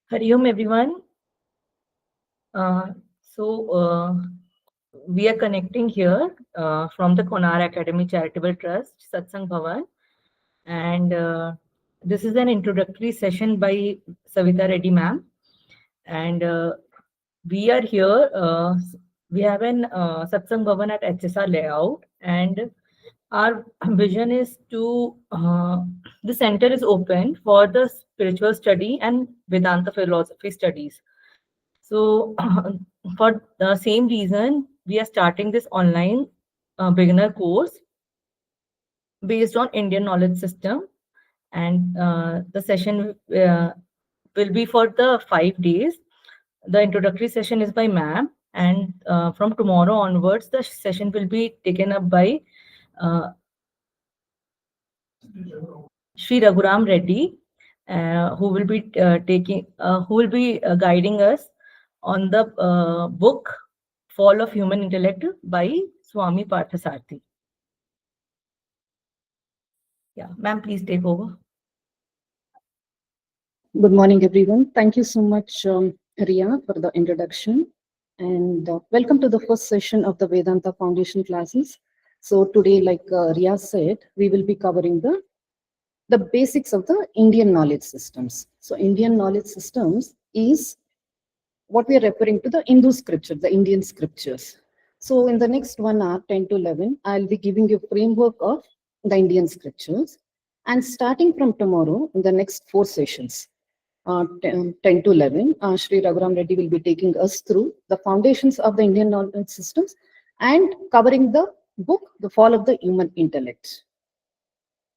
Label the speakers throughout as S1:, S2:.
S1: Hari Om, everyone. We are connecting here from the Konar Academy Charitable Trust, Satsanga Bhavana, and this is an introductory session by Savitha Reddy ma'am. And we are here. We have an Satsanga Bhavana at HSR Layout, and our vision is to the center is open for the spiritual study and Vedanta philosophy studies. So, for the same reason, we are starting this online beginner course based on Indian knowledge system, and the session will be for the 5 days. The introductory session is by ma'am, and from tomorrow onwards, the session will be taken up by uh, Shri Raghuram Reddy, who will be guiding us on the book Fall of Human Intellect by Swami Parthasarathy. Yeah, ma'am, please take over.
S2: Good morning, everyone. Thank you so much, Ria, for the introduction. And welcome to the first session of the Vedanta Foundation classes. So today, like Ria said, we will be covering the basics of the Indian knowledge systems. So Indian knowledge systems is what we are referring to the Hindu scripture, the Indian scriptures. So in the next 1 hour, 10 to 11, I'll be giving you a framework of the Indian scriptures. And starting from tomorrow, in the next 4 sessions, 10 to 11, Shri Raghuram Reddy will be taking us through the foundations of the Indian knowledge systems and covering the book, The Fall of the Human Intellect.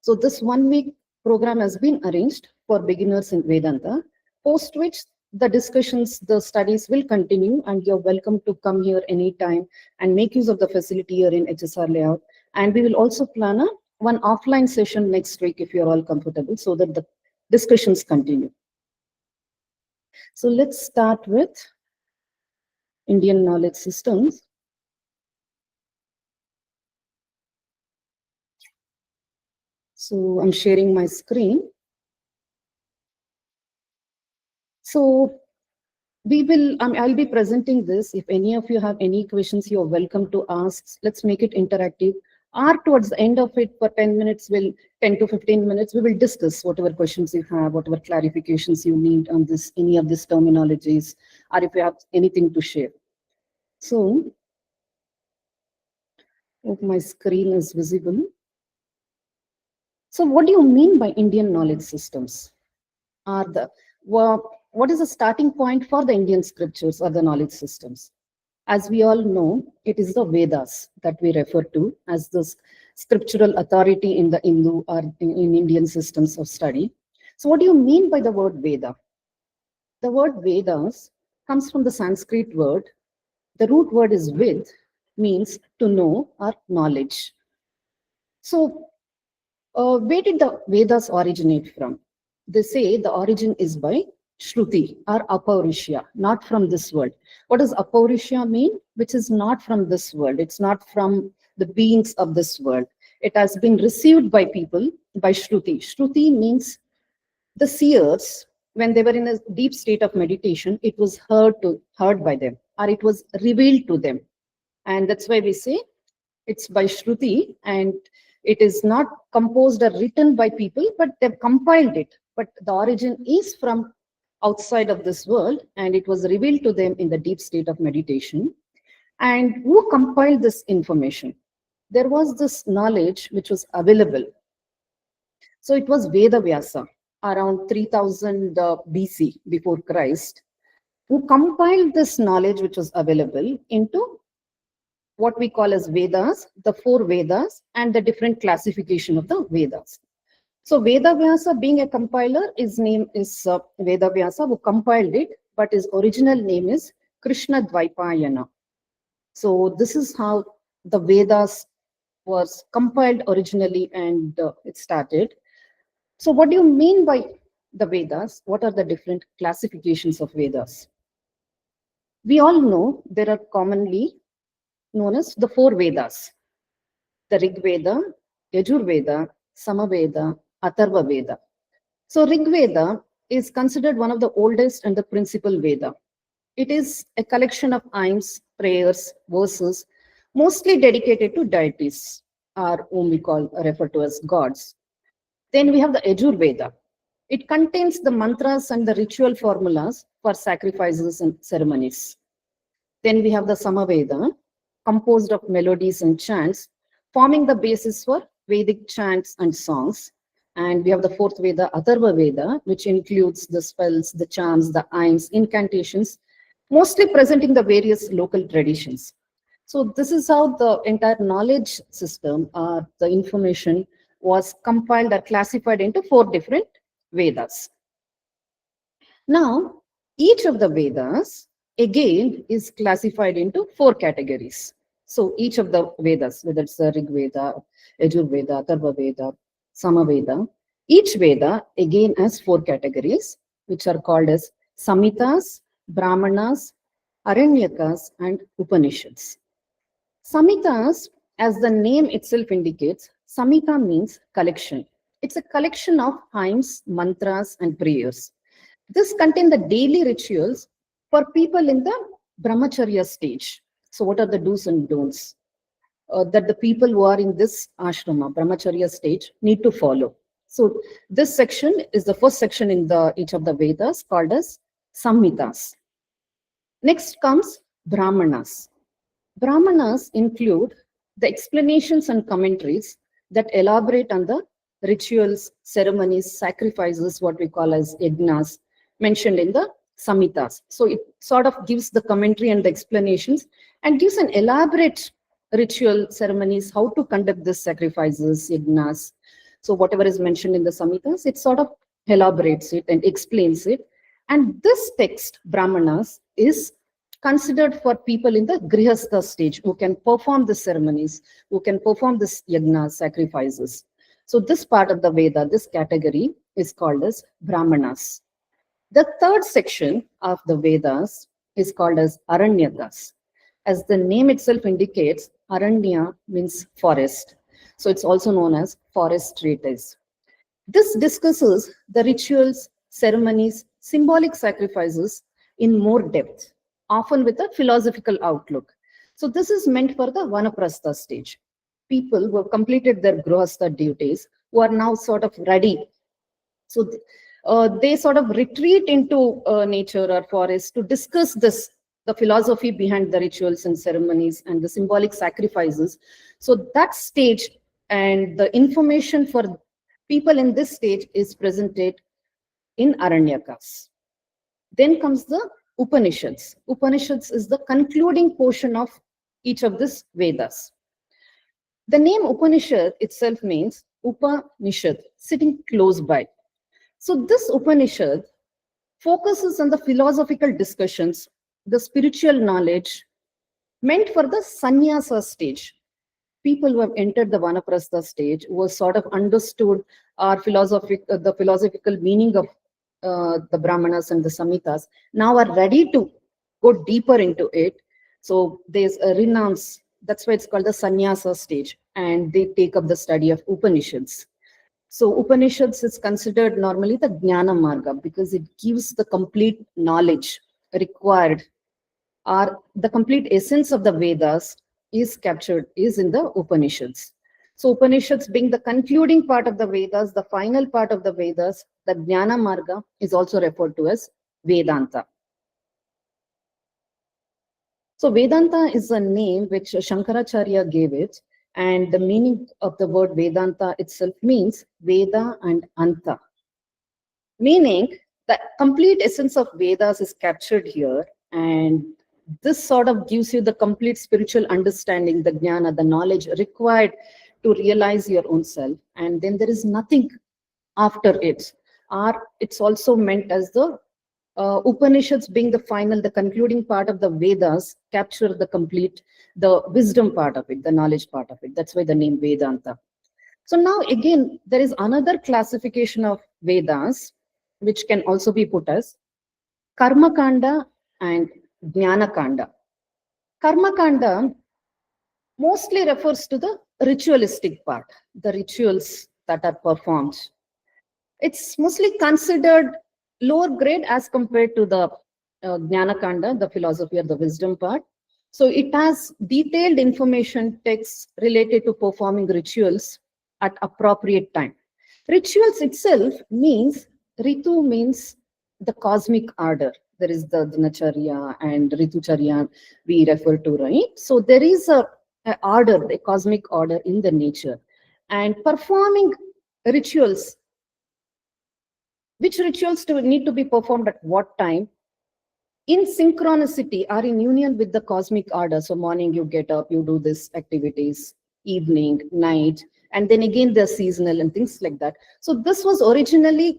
S2: So this 1 week program has been arranged for beginners in Vedanta, post which the discussions, the studies will continue, and you're welcome to come here anytime and make use of the facility here in HSR Layout. And we will also plan one offline session next week if you're all comfortable, so that the discussions continue. So let's start with Indian knowledge systems. So I'm sharing my screen. So I'll be presenting this. If any of you have any questions, you're welcome to ask. Let's make it interactive. Or towards the end of it, for 10 to 15 minutes, we will discuss whatever questions you have, whatever clarifications you need on this, any of these terminologies, or if you have anything to share. So, hope my screen is visible. So what do you mean by Indian knowledge systems? What is the starting point for the Indian scriptures or the knowledge systems? As we all know, it is the Vedas that we refer to as the scriptural authority in the Hindu or in Indian systems of study. So what do you mean by the word Veda? The word Vedas comes from the Sanskrit word. The root word is Vid, means to know or knowledge. So where did the Vedas originate from? They say the origin is by Shruti or Apaurishya, not from this world. What does Apaurishya mean? Which is not from this world. It's not from the beings of this world. It has been received by people by Shruti. Shruti means the seers, when they were in a deep state of meditation, it was heard by them, or it was revealed to them. And that's why we say it's by Shruti, and it is not composed or written by people, but they've compiled it. But the origin is from outside of this world, and it was revealed to them in the deep state of meditation. And who compiled this information? There was this knowledge which was available. So it was Veda Vyasa around 3000 BC, before Christ, who compiled this knowledge which was available into what we call as Vedas, the 4 Vedas, and the different classification of the Vedas. So Veda Vyasa, being a compiler, his name is Veda Vyasa, who compiled it, but his original name is Krishna Dvaipayana. So this is how the Vedas was compiled originally, and it started. So what do you mean by the Vedas? What are the different classifications of Vedas? We all know there are commonly known as the 4 Vedas: the Rig Veda, Yajur Veda, Samaveda, Atharva Veda. So Rig Veda is considered one of the oldest and the principal Veda. It is a collection of hymns, prayers, verses, mostly dedicated to deities, or whom we refer to as gods. Then we have the Yajur Veda. It contains the mantras and the ritual formulas for sacrifices and ceremonies. Then we have the Samaveda, composed of melodies and chants, forming the basis for Vedic chants and songs. And we have the fourth Veda, Atharva Veda, which includes the spells, the charms, the hymns, incantations, mostly presenting the various local traditions. So this is how the entire knowledge system, the information was compiled or classified into 4 different Vedas. Now, each of the Vedas again is classified into 4 categories. So each of the Vedas, whether it's the Rig Veda, Yajur Veda, Atharva Veda, Samaveda, each Veda again has 4 categories, which are called as Samhitas, Brahmanas, Aranyakas, and Upanishads. Samhitas, as the name itself indicates, Samhita means collection. It's a collection of hymns, mantras, and prayers. This contains the daily rituals for people in the brahmacharya stage. So what are the do's and don'ts that the people who are in this ashrama, brahmacharya stage, need to follow? So this section is the first section in each of the Vedas, called as Samhitas. Next comes Brahmanas. Brahmanas include the explanations and commentaries that elaborate on the rituals, ceremonies, sacrifices, what we call as yajnas, mentioned in the Samhitas. So it sort of gives the commentary and the explanations and gives an elaborate ritual ceremonies, how to conduct these sacrifices, yajnas. So whatever is mentioned in the Samhitas, it sort of elaborates it and explains it. And this text, Brahmanas, is considered for people in the Grihastha stage who can perform the ceremonies, who can perform this yajna, sacrifices. So this part of the Veda, this category, is called as Brahmanas. The third section of the Vedas is called as Aranyakas. As the name itself indicates, Aranya means forest. So it's also known as forest treatise. This discusses the rituals, ceremonies, symbolic sacrifices in more depth, often with a philosophical outlook. So this is meant for the Vanaprastha stage. People who have completed their Grihastha duties, who are now sort of ready. So they sort of retreat into nature or forest to discuss the philosophy behind the rituals and ceremonies and the symbolic sacrifices. So that stage and the information for people in this stage is presented in Aranyakas. Then comes the Upanishads. Upanishads is the concluding portion of each of these Vedas. The name Upanishad itself means Upanishad, sitting close by. So this Upanishad focuses on the philosophical discussions, the spiritual knowledge meant for the sannyasa stage. People who have entered the Vanaprastha stage, who have sort of understood the philosophical meaning of the Brahmanas and the Samhitas, now are ready to go deeper into it. So there's a renounce, that's why it's called the sannyasa stage, and they take up the study of Upanishads. So Upanishads is considered normally the Jnana Marga because it gives the complete knowledge required, or the complete essence of the Vedas is in the Upanishads. So Upanishads being the concluding part of the Vedas, the final part of the Vedas, the Jnana Marga is also referred to as Vedanta. So Vedanta is a name which Shankaracharya gave it, and the meaning of the word Vedanta itself means Veda and Anta. Meaning the complete essence of Vedas is captured here, and this sort of gives you the complete spiritual understanding, the jnana, the knowledge required to realize your own self. And then there is nothing after it. Or it's also meant as the Upanishads being the final, the concluding part of the Vedas, capture the wisdom part of it, the knowledge part of it. That's why the name Vedanta. So now again, there is another classification of Vedas, which can also be put as Karma Kanda and Jnana Kanda. Karma Kanda mostly refers to the ritualistic part, the rituals that are performed. It's mostly considered lower grade as compared to the Jnana Kanda, the philosophy or the wisdom part. So it has detailed information texts related to performing rituals at appropriate time. Rituals itself means, Ritu means the cosmic order. There is the Dinacharya and Ritucharya we refer to, right? So there is a order, a cosmic order in the nature. And performing rituals, which rituals need to be performed at what time, in synchronicity or in union with the cosmic order. So morning you get up, you do this activities, evening, night, and then again they're seasonal and things like that. So this was originally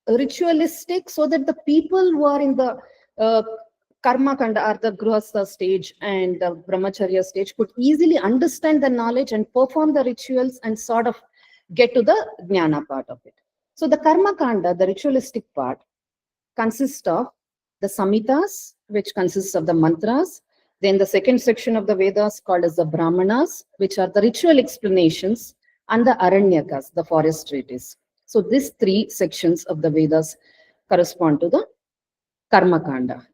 S2: ritualistic so that the people who are in the karma kanda or the grihastha stage and the brahmacharya stage could easily understand the knowledge and perform the rituals and sort of get to the jnana part of it. So the karma kanda, the ritualistic part, consists of the samhitas, which consists of the mantras. Then the second section of the Vedas called as the Brahmanas, which are the ritual explanations, and the Aranyakas, the forest treatise. So these three sections of the Vedas correspond to the Karma Kanda.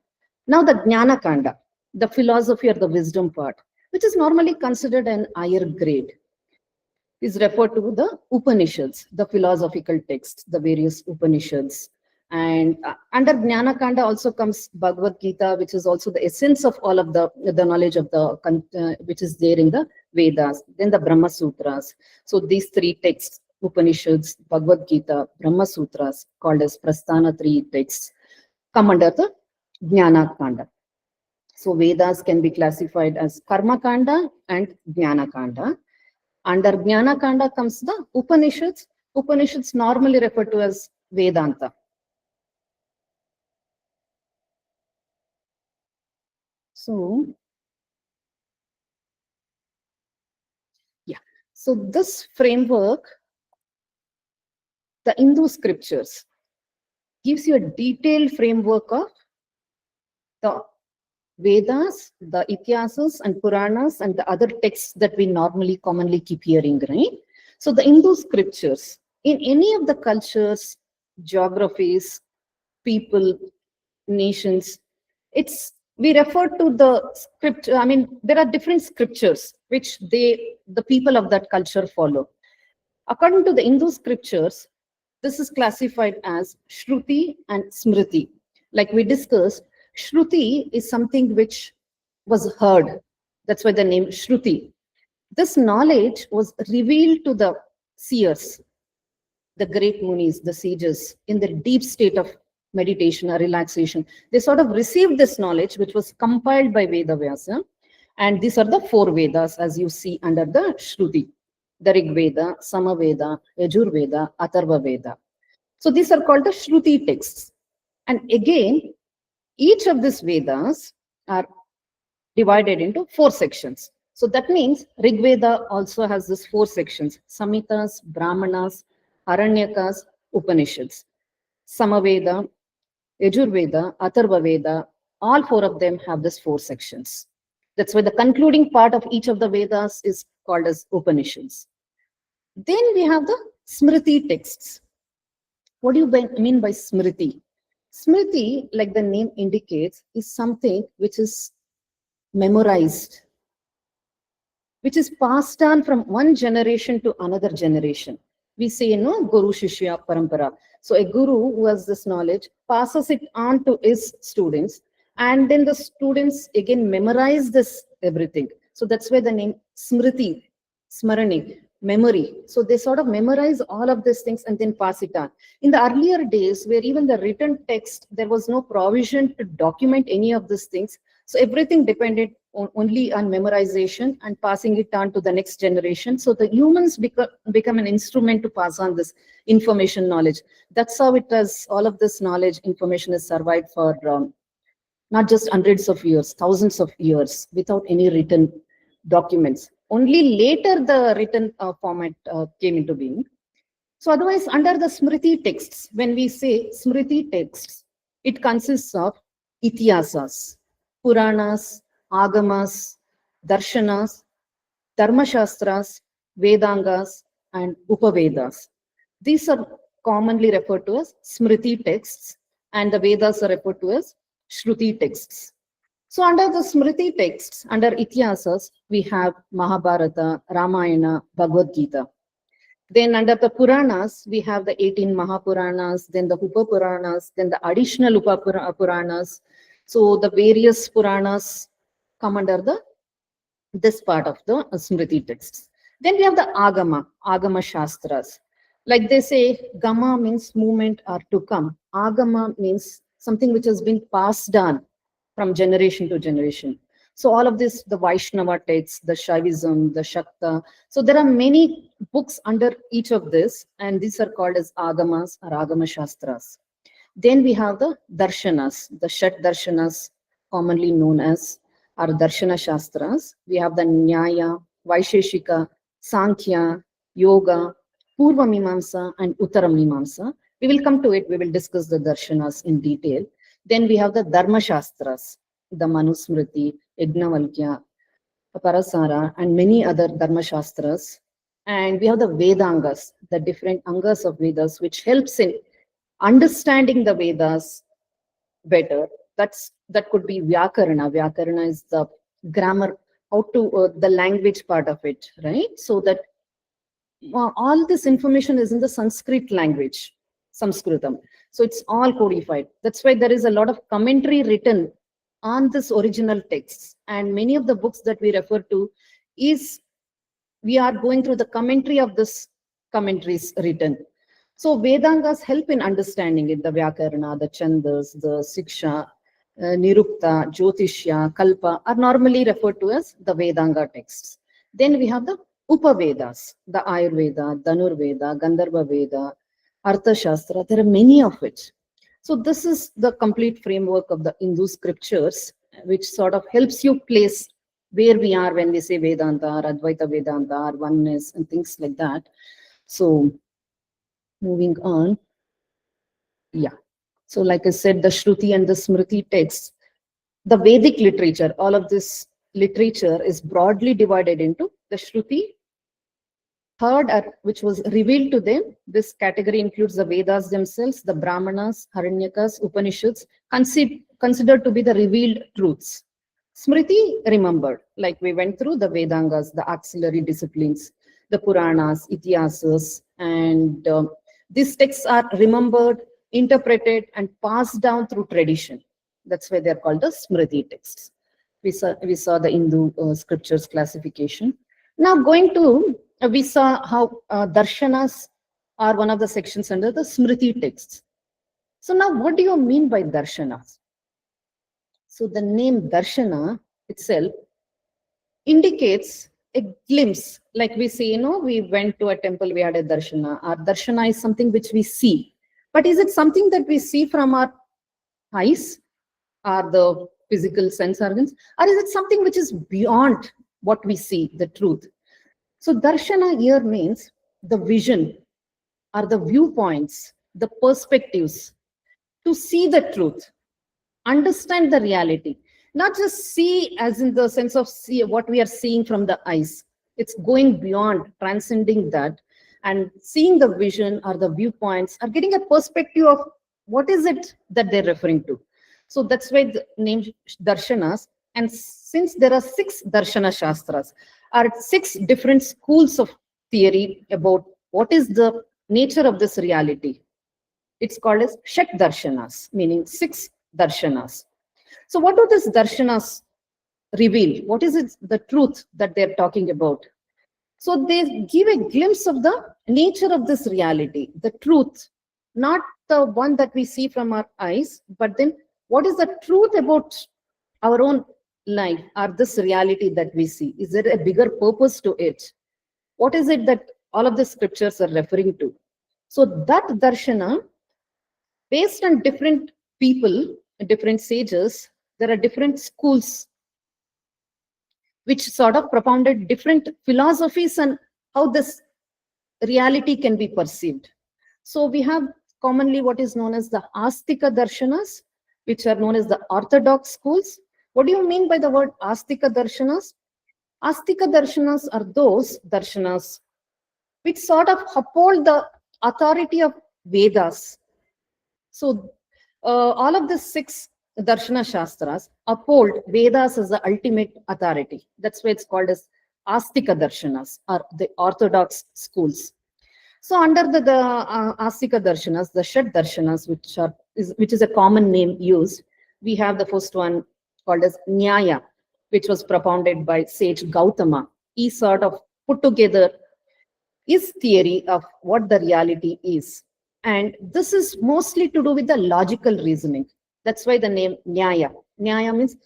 S2: Now the Jnana Kanda, the philosophy or the wisdom part, which is normally considered an higher grade, is referred to the Upanishads, the philosophical texts, the various Upanishads. And under Jnana Kanda also comes Bhagavad Gita, which is also the essence of all of the knowledge of the, which is there in the Vedas. Then the Brahma Sutras. So these three texts, Upanishads, Bhagavad Gita, Brahma Sutras, called as Prasthana three texts, come under the Jnana Kanda. So Vedas can be classified as Karma Kanda and Jnana Kanda. Under Jnana Kanda comes the Upanishads. Upanishads normally referred to as Vedanta. So, yeah. So this framework, the Hindu scriptures, gives you a detailed framework of the Vedas, the Ikyasas and Puranas and the other texts that we normally commonly keep hearing, right? So the Hindu scriptures, in any of the cultures, geographies, people, nations, we refer to the script. I mean, there are different scriptures which the people of that culture follow. According to the Hindu scriptures, this is classified as Shruti and Smriti. Like we discussed, Shruti is something which was heard. That's why the name Shruti. This knowledge was revealed to the seers, the great munis, the sages, in the deep state of meditation or relaxation. They sort of received this knowledge, which was compiled by Veda Vyasa. And these are the four Vedas, as you see under the Shruti. The Rig Veda, Samaveda, Yajur Veda, Atharva Veda. So these are called the Shruti texts. And again, each of these Vedas are divided into four sections. So that means Rig Veda also has these four sections: Samhitas, Brahmanas, Aranyakas, Upanishads. Samaveda, Yajurveda, Atharva Veda, all four of them have these four sections. That's why the concluding part of each of the Vedas is called as Upanishads. Then we have the Smriti texts. What do you mean by Smriti? Smriti, like the name indicates, is something which is memorized, which is passed on from one generation to another generation. We say, Guru Shishya Parampara. So a guru who has this knowledge passes it on to his students, and then the students again memorize this everything. So that's why the name Smriti, Smarani, memory. So they sort of memorize all of these things and then pass it on. In the earlier days, where even the written text, there was no provision to document any of these things. So everything depended only on memorization and passing it on to the next generation. So the humans become an instrument to pass on this information knowledge. That's how it has, all of this knowledge, information has survived for not just hundreds of years, thousands of years without any written documents. Only later the written format came into being. So otherwise, under the Smriti texts, when we say Smriti texts, it consists of Ityasas, Puranas, Agamas, Darshanas, Dharmashastras, Vedangas, and Upavedas. These are commonly referred to as Smriti texts, and the Vedas are referred to as Shruti texts. So under the Smriti texts, under Ityasas, we have Mahabharata, Ramayana, Bhagavad Gita. Then under the Puranas, we have the 18 Mahapuranas, then the Upa Puranas, then the additional Upa Puranas. So the various Puranas come under this part of the Smriti texts. Then we have the Agama Shastras. Like they say, Gama means movement or to come. Agama means something which has been passed on from generation to generation. So all of this, the Vaishnava texts, the Shaivism, the Shakta. So there are many books under each of this, and these are called as Agamas or Agama Shastras. Then we have the Darshanas, the Shat Darshanas, commonly known as our Darshana Shastras. We have the Nyaya, Vaisheshika, Sankhya, Yoga, Purva Mimamsa, and Uttara Mimamsa. We will come to it. We will discuss the Darshanas in detail. Then we have the Dharma Shastras, the Manusmriti, Yajnavalkya, Parasara, and many other Dharma Shastras. And we have the Vedangas, the different Angas of Vedas, which helps in understanding the Vedas better. That could be Vyakarana. Vyakarana is the grammar, how to, the language part of it, right? So that all this information is in the Sanskrit language, Sanskritam. So it's all codified. That's why there is a lot of commentary written on this original texts. And many of the books that we refer to we are going through the commentary of this commentaries written. So Vedangas help in understanding it, the Vyakarana, the Chandas, the Siksha, Nirukta, Jyotishya, Kalpa are normally referred to as the Vedanga texts. Then we have the Upavedas, the Ayurveda, Dhanurveda, Gandharva Veda, Artha Shastra. There are many of it. So this is the complete framework of the Hindu scriptures, which sort of helps you place where we are when we say Vedanta or Advaita Vedanta or oneness and things like that. So moving on. Yeah. So like I said, the Shruti and the Smriti texts, the Vedic literature, all of this literature is broadly divided into the Shruti, third, which was revealed to them. This category includes the Vedas themselves, the Brahmanas, Haranyakas, Upanishads, considered to be the revealed truths. Smriti, remembered, like we went through the Vedangas, the auxiliary disciplines, the Puranas, Ityasas, and these texts are remembered, interpreted, and passed down through tradition. That's why they're called the Smriti texts. We saw the Hindu scriptures classification. Now going to, we saw how darshanas are one of the sections under the Smriti texts. So now what do you mean by darshanas? So the name darshana itself indicates a glimpse, like we say, we went to a temple, we had a darshana. Our darshana is something which we see. But is it something that we see from our eyes or the physical sense organs? Or is it something which is beyond what we see, the truth? So darshana here means the vision or the viewpoints, the perspectives, to see the truth, understand the reality. Not just see as in the sense of see what we are seeing from the eyes. It's going beyond, transcending that, and seeing the vision or the viewpoints, or getting a perspective of what is it that they're referring to. So that's why the name darshanas. And since there are 6 darshana shastras, are 6 different schools of theory about what is the nature of this reality, it's called as Shat darshanas, meaning 6 darshanas. So what do these darshanas reveal? What is it, the truth that they're talking about? So they give a glimpse of the nature of this reality, the truth, not the one that we see from our eyes, but then what is the truth about our own life or this reality that we see? Is there a bigger purpose to it? What is it that all of the scriptures are referring to? So that darshana, based on different people, different sages, there are different schools which sort of propounded different philosophies and how this reality can be perceived. So we have commonly what is known as the Astika Darshanas, which are known as the orthodox schools. What do you mean by the word Astika Darshanas? Astika Darshanas are those darshanas which sort of uphold the authority of Vedas. So all of the 6 Darshana Shastras uphold Vedas as the ultimate authority. That's why it's called as Astika Darshanas, or the orthodox schools. So under the Astika Darshanas, the Shat Darshanas, which is a common name used, we have the first one called as Nyaya, which was propounded by sage Gautama. He sort of put together his theory of what the reality is. And this is mostly to do with the logical reasoning. That's why the name Nyaya. Nyaya means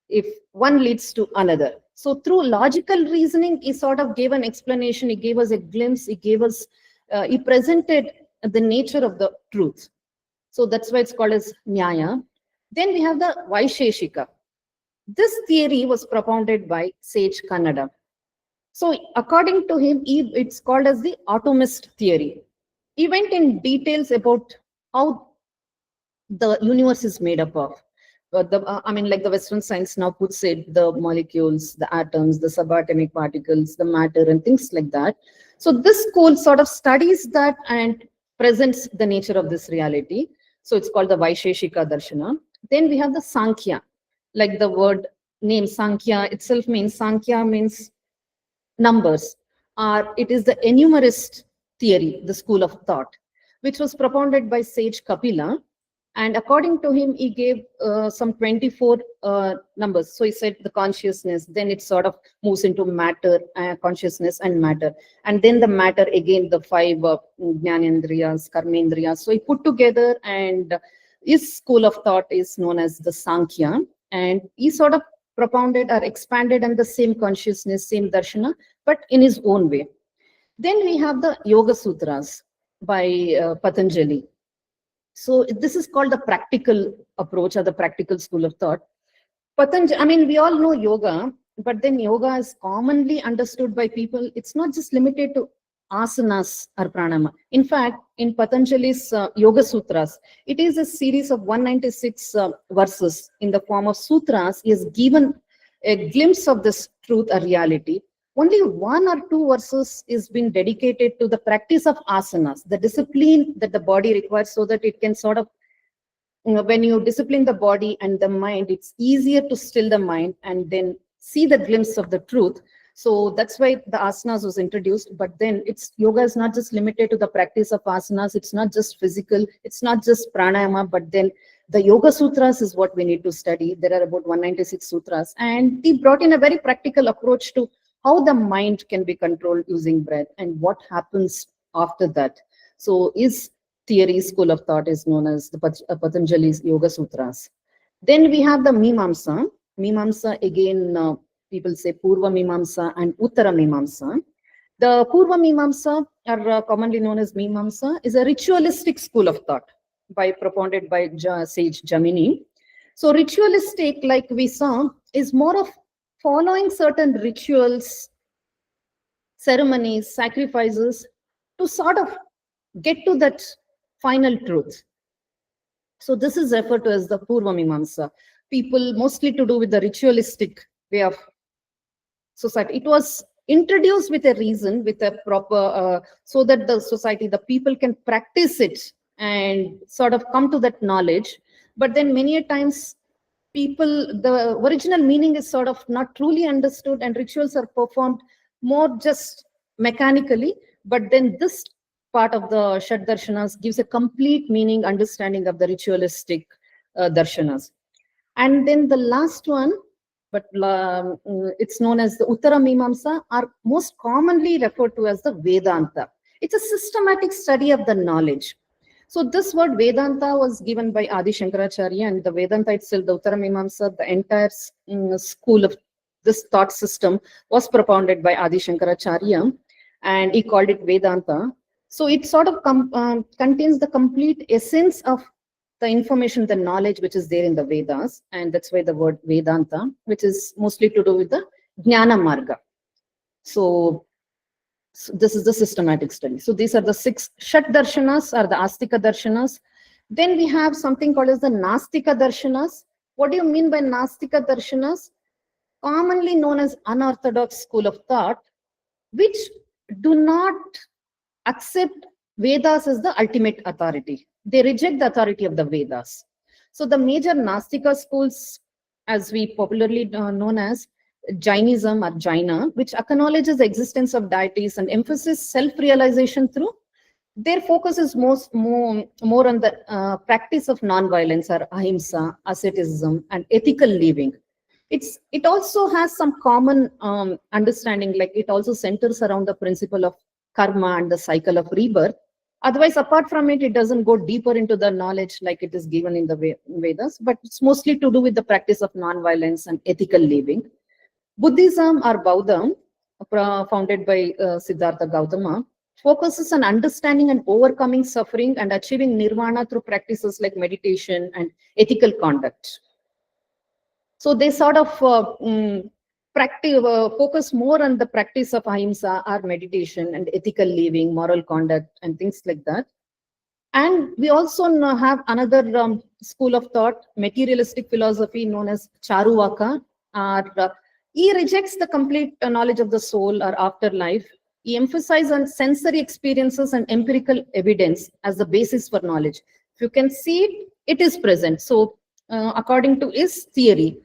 S2: if one leads to another. So through logical reasoning, he sort of gave an explanation, he gave us a glimpse, he presented the nature of the truth. So that's why it's called as Nyaya. Then we have the Vaisheshika. This theory was propounded by sage Kannada. So according to him, it's called as the atomist theory. He went in details about how the universe is made up of. Like the Western science now puts it, the molecules, the atoms, the subatomic particles, the matter, and things like that. So this school sort of studies that and presents the nature of this reality. So it's called the Vaisheshika Darshana. Then we have the Sankhya, like the word name Sankhya itself means, Sankhya means numbers, or it is the enumerist theory, the school of thought, which was propounded by sage Kapila. And according to him, he gave some 24 numbers. So he said the consciousness, then it sort of moves into matter, consciousness and matter. And then the matter, again, the 5 Jnanendriyas, Karmendriyas. So he put together, and his school of thought is known as the Sankhya. And he sort of propounded or expanded on the same consciousness, same darshana, but in his own way. Then we have the Yoga Sutras by Patanjali. So this is called the practical approach, or the practical school of thought. Patanjali, we all know yoga, but then yoga is commonly understood by people. It's not just limited to asanas or pranayama. In fact, in Patanjali's Yoga Sutras, it is a series of 196 verses in the form of sutras. He has given a glimpse of this truth or reality. Only 1 or 2 verses is been dedicated to the practice of asanas, the discipline that the body requires, so that it can sort of, when you discipline the body and the mind, it's easier to still the mind and then see the glimpse of the truth. So that's why the asanas was introduced. But then yoga is not just limited to the practice of asanas. It's not just physical. It's not just pranayama, but then the Yoga Sutras is what we need to study. There are about 196 sutras. And he brought in a very practical approach to how the mind can be controlled using breath and what happens after that. So his theory, school of thought, is known as the Patanjali's Yoga Sutras. Then we have the Mimamsa. Mimamsa, again, people say Purva Mimamsa and Uttara Mimamsa. The Purva Mimamsa, or commonly known as Mimamsa, is a ritualistic school of thought propounded by sage Jamini. So ritualistic, like we saw, is more of following certain rituals, ceremonies, sacrifices to sort of get to that final truth. So this is referred to as the Purva Mimamsa. People mostly to do with the ritualistic way of society. It was introduced with a reason, with a proper, so that the society, the people can practice it and sort of come to that knowledge. But then many a times the original meaning is sort of not truly understood, and rituals are performed more just mechanically. But then this part of the Shat Darshanas gives a complete meaning, understanding of the ritualistic Darshanas. And then the last one, but it's known as the Uttara Mimamsa, are most commonly referred to as the Vedanta. It's a systematic study of the knowledge. So this word Vedanta was given by Adi Shankaracharya, and the Vedanta itself, the Uttara Mimamsa, the entire school of this thought system was propounded by Adi Shankaracharya, and he called it Vedanta. So it sort of contains the complete essence of the information, the knowledge which is there in the Vedas, and that's why the word Vedanta, which is mostly to do with the Jnana Marga. So this is the systematic study. So these are the 6 Shat Darshanas, or the Astika Darshanas. Then we have something called as the Nastika Darshanas. What do you mean by Nastika Darshanas? Commonly known as unorthodox school of thought, which do not accept Vedas is the ultimate authority. They reject the authority of the Vedas. So the major Nastika schools, as we popularly known as Jainism or Jaina, which acknowledges the existence of deities and emphasizes self-realization through, their focus is more on the practice of non-violence or ahimsa, asceticism, and ethical living. It also has some common understanding, like it also centers around the principle of karma and the cycle of rebirth. Otherwise, apart from it, it doesn't go deeper into the knowledge like it is given in the Vedas, but it's mostly to do with the practice of non-violence and ethical living. Buddhism or Buddhism, founded by Siddhartha Gautama, focuses on understanding and overcoming suffering and achieving nirvana through practices like meditation and ethical conduct. So they sort of focus more on the practice of ahimsa or meditation and ethical living, moral conduct, and things like that. And we also have another school of thought, materialistic philosophy known as Charuvaka. He rejects the complete knowledge of the soul or afterlife. He emphasizes on sensory experiences and empirical evidence as the basis for knowledge. If you can see it, it is present. So according to his theory,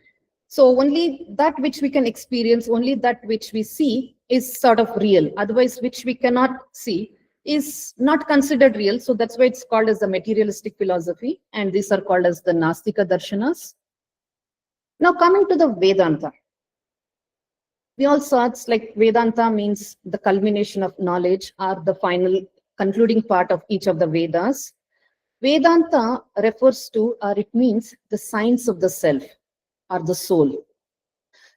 S2: so only that which we can experience, only that which we see is sort of real. Otherwise, which we cannot see is not considered real. So that's why it's called as the materialistic philosophy. And these are called as the Nastika Darshanas. Now coming to the Vedanta. We all saw it's like Vedanta means the culmination of knowledge or the final concluding part of each of the Vedas. Vedanta refers to, or it means the science of the self or the soul.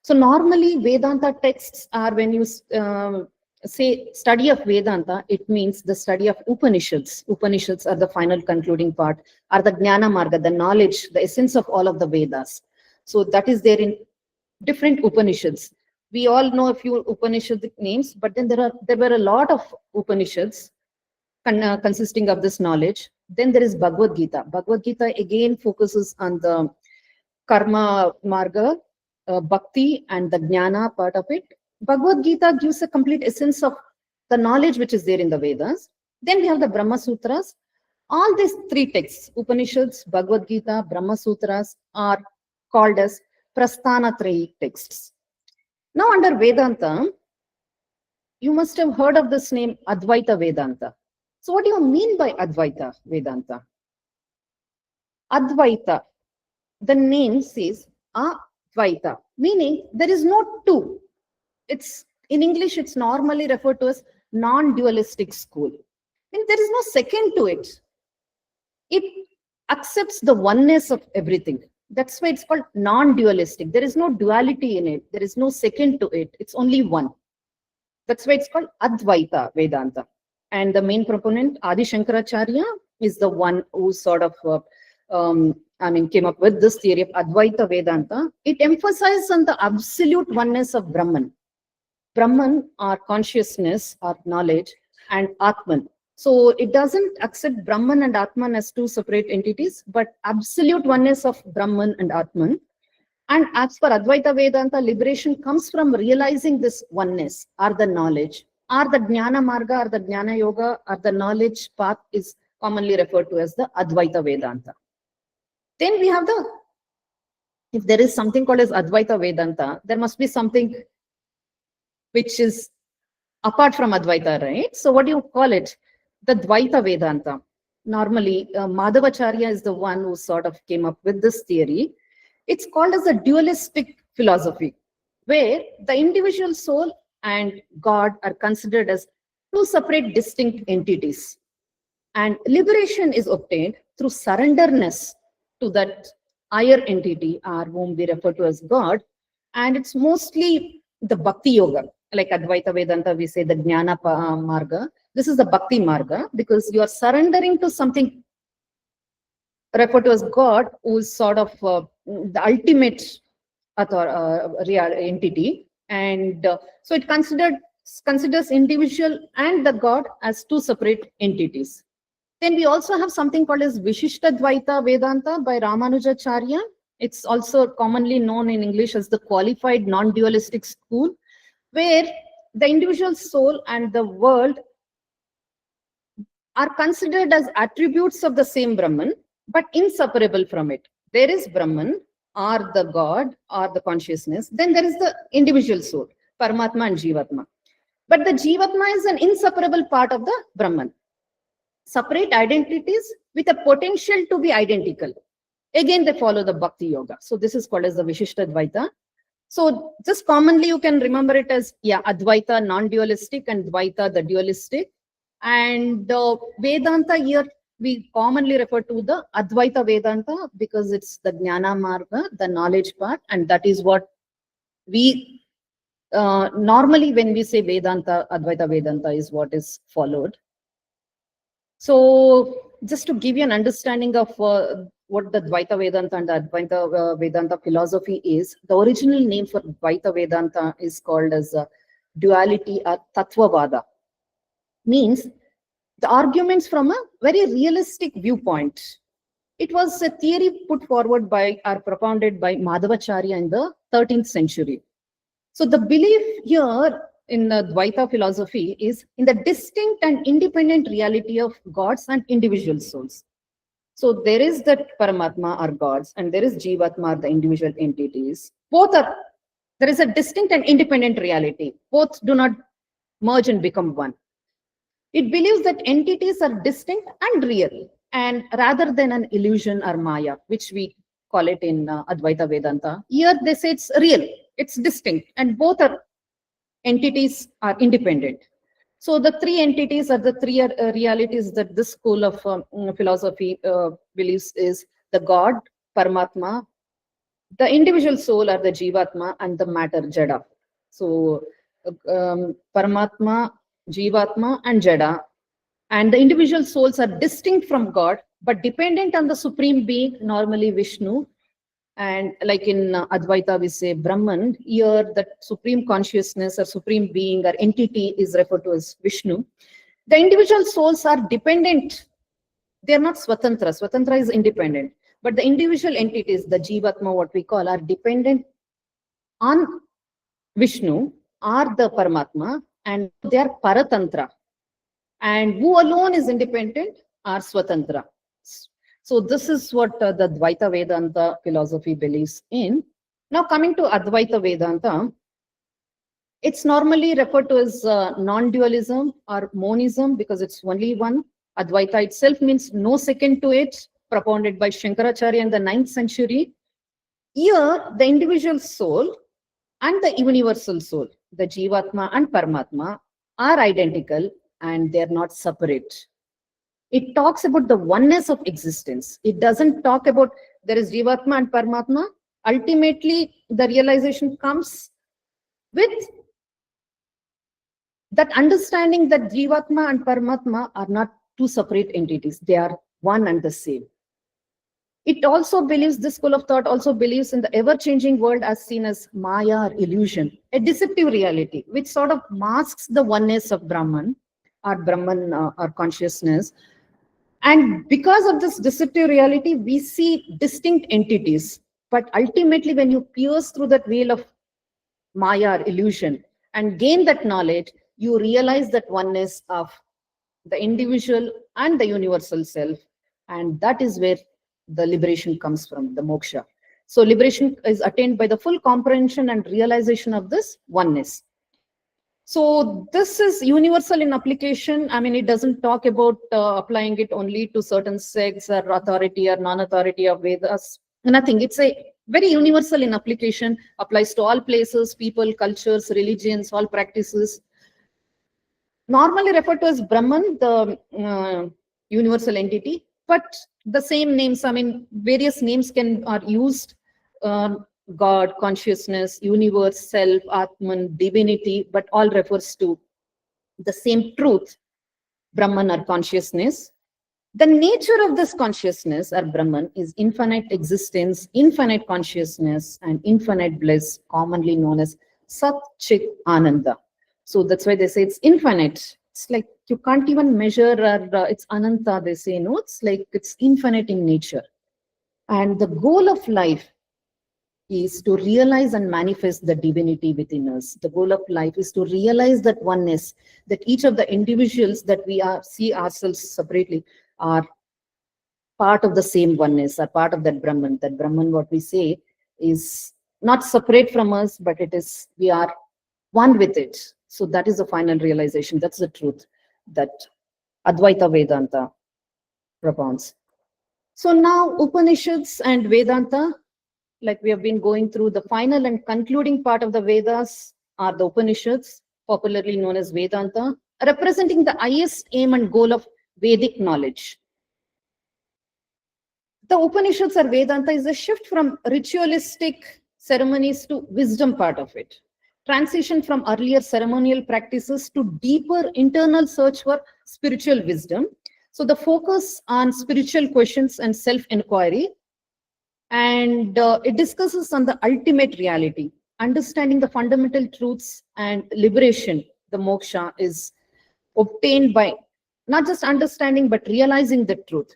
S2: So normally Vedanta texts are, when you say study of Vedanta, it means the study of Upanishads. Upanishads are the final concluding part, are the Jnana Marga, the knowledge, the essence of all of the Vedas. So that is there in different Upanishads. We all know a few Upanishadic names, but then there were a lot of Upanishads consisting of this knowledge. Then there is Bhagavad Gita. Bhagavad Gita again focuses on the karma marga, bhakti, and the jnana part of it. Bhagavad Gita gives a complete essence of the knowledge which is there in the Vedas. Then we have the Brahma Sutras. All these three texts, Upanishads, Bhagavad Gita, Brahma Sutras, are called as Prasthanatrayi texts. Now under Vedanta, you must have heard of this name Advaita Vedanta. So what do you mean by Advaita Vedanta? Advaita, the name says Advaita, meaning there is no two. It's in English, it's normally referred to as non-dualistic school. And there is no second to it. It accepts the oneness of everything. That's why it's called non-dualistic. There is no duality in it. There is no second to it. It's only one. That's why it's called Advaita Vedanta. And the main proponent, Adi Shankaracharya, is the one who sort of came up with this theory of Advaita Vedanta. It emphasizes on the absolute oneness of Brahman. Brahman, or consciousness or knowledge, and Atman. So it doesn't accept Brahman and Atman as two separate entities, but absolute oneness of Brahman and Atman. And as for Advaita Vedanta, liberation comes from realizing this oneness, or the knowledge, or the Jnana Marga, or the Jnana Yoga, or the knowledge path is commonly referred to as the Advaita Vedanta. Then we have if there is something called as Advaita Vedanta, there must be something which is apart from Advaita, right? So what do you call it? The Dvaita Vedanta. Normally, Madhavacharya is the one who sort of came up with this theory. It's called as a dualistic philosophy, where the individual soul and God are considered as two separate distinct entities. And liberation is obtained through surrenderness to that higher entity, or whom we refer to as God. And it's mostly the Bhakti Yoga. Like Advaita Vedanta, we say the Jnana Marga. This is the Bhakti Marga, because you are surrendering to something referred to as God, who is sort of the ultimate real entity. And so it considers individual and the God as two separate entities. Then we also have something called as Vishishta Dvaita Vedanta by Ramanujacharya. It's also commonly known in English as the qualified non-dualistic school, where the individual soul and the world are considered as attributes of the same Brahman, but inseparable from it. There is Brahman, or the God, or the consciousness. Then there is the individual soul, Paramatma and Jivatma. But the Jivatma is an inseparable part of the Brahman. Separate identities with a potential to be identical. Again, they follow the Bhakti Yoga. So this is called as the Vishishtha Dvaita. So just commonly you can remember it as, yeah, Advaita, non-dualistic, and Dvaita, the dualistic. And Vedanta here, we commonly refer to the Advaita Vedanta because it's the Jnana Marga, the knowledge part, and that is what we normally when we say Vedanta, Advaita Vedanta is what is followed. So just to give you an understanding of what the Dvaita Vedanta and the Advaita Vedanta philosophy is, the original name for Dvaita Vedanta is called as duality or Tattvavada. Means the arguments from a very realistic viewpoint. It was a theory put forward by or propounded by Madhavacharya in the 13th century. So the belief here in the Dvaita philosophy is in the distinct and independent reality of gods and individual souls. So there is that Paramatma or gods, and there is Jivatma or the individual entities. Both are, there is a distinct and independent reality. Both do not merge and become one. It believes that entities are distinct and real, and rather than an illusion or Maya, which we call it in Advaita Vedanta. Here they say it's real, it's distinct, and both are entities are independent. So the three entities are the three realities that this school of philosophy believes is the God, Paramatma, the individual soul or the Jivatma, and the matter, Jada. So Paramatma, Jivatma, and Jada. And the individual souls are distinct from God, but dependent on the Supreme Being, normally Vishnu. And like in Advaita, we say Brahman. Here, that Supreme Consciousness or Supreme Being or entity is referred to as Vishnu. The individual souls are dependent. They are not Swatantra. Swatantra is independent. But the individual entities, the Jivatma, what we call, are dependent on Vishnu or the Paramatma, and they are Paratantra. And who alone is independent are Swatantra. So this is what the Dvaita Vedanta philosophy believes in. Now coming to Advaita Vedanta, it's normally referred to as non-dualism or monism because it's only one. Advaita itself means no second to it, propounded by Shankaracharya in the 9th century. Here, the individual soul and the universal soul, the Jivatma and Paramatma, are identical and they're not separate. It talks about the oneness of existence. It doesn't talk about there is Jivatma and Paramatma. Ultimately, the realization comes with that understanding that Jivatma and Paramatma are not two separate entities. They are one and the same. It also believes, this school of thought also believes in the ever-changing world as seen as Maya or illusion, a deceptive reality, which sort of masks the oneness of Brahman or consciousness. And because of this deceptive reality, we see distinct entities. But ultimately, when you pierce through that veil of Maya or illusion and gain that knowledge, you realize that oneness of the individual and the universal self. And that is where the liberation comes from, the moksha. So liberation is attained by the full comprehension and realization of this oneness. So this is universal in application. I mean, it doesn't talk about applying it only to certain sects or authority or non-authority of Vedas. Nothing. It's a very universal in application, applies to all places, people, cultures, religions, all practices. Normally referred to as Brahman, the universal entity, but the same names, I mean, various names are used. God, consciousness, universe, self, Atman, divinity, but all refers to the same truth, Brahman or consciousness. The nature of this consciousness or Brahman is infinite existence, infinite consciousness, and infinite bliss, commonly known as Sat Chit Ananda. So that's why they say it's infinite. It's like you can't even measure, or it's Ananta, they say, no, it's like it's infinite in nature. And the goal of life is to realize and manifest the divinity within us. The goal of life is to realize that oneness, that each of the individuals that we are see ourselves separately are part of the same oneness, are part of that Brahman. That Brahman, what we say, is not separate from us, but it is, we are one with it. So that is the final realization. That's the truth that Advaita Vedanta propounds. So now Upanishads and Vedanta, like we have been going through, the final and concluding part of the Vedas are the Upanishads, popularly known as Vedanta, representing the highest aim and goal of Vedic knowledge. The Upanishads or Vedanta is a shift from ritualistic ceremonies to wisdom part of it. Transition from earlier ceremonial practices to deeper internal search for spiritual wisdom. So the focus on spiritual questions and self-inquiry, and it discusses on the ultimate reality, understanding the fundamental truths and liberation. The moksha is obtained by not just understanding but realizing the truth.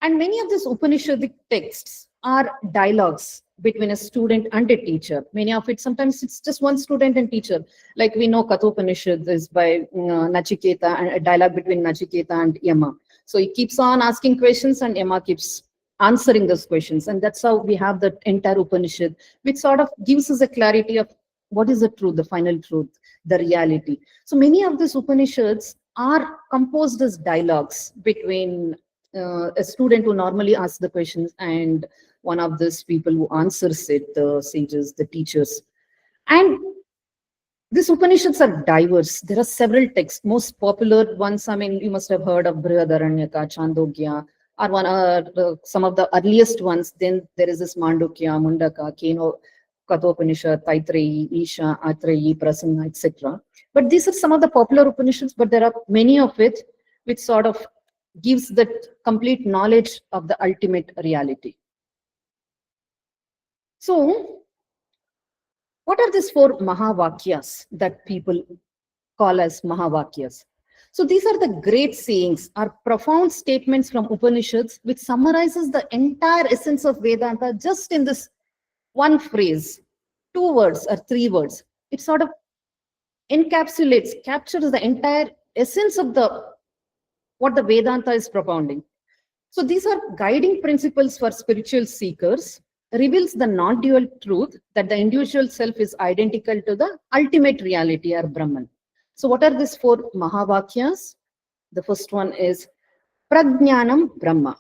S2: And many of these Upanishadic texts are dialogues between a student and a teacher. Many of it, sometimes it's just one student and teacher. Like we know Kathopanishad is by Nachiketa, and a dialogue between Nachiketa and Yama. So he keeps on asking questions and Yama keeps answering those questions. And that's how we have the entire Upanishad, which sort of gives us a clarity of what is the truth, the final truth, the reality. So many of these Upanishads are composed as dialogues between a student who normally asks the questions and one of these people who answers it, the sages, the teachers. And these Upanishads are diverse. There are several texts. Most popular ones, I mean, you must have heard of Brihadaranyaka, Chandogya, are some of the earliest ones. Then there is this Mandukya, Mundaka, Keno, Kathopanishad, Taitreyi, Isha, Atreyi, Prasanna, etc. But these are some of the popular Upanishads, but there are many of it which sort of gives that complete knowledge of the ultimate reality. So, what are these 4 Mahavakyas that people call as Mahavakyas? So these are the great sayings, are profound statements from Upanishads which summarizes the entire essence of Vedanta just in this one phrase, 2 words or 3 words. It sort of encapsulates, captures the entire essence of what the Vedanta is propounding. So these are guiding principles for spiritual seekers, reveals the non-dual truth that the individual self is identical to the ultimate reality or Brahman. So what are these 4 Mahavakyas? The first one is Prajnanam Brahma.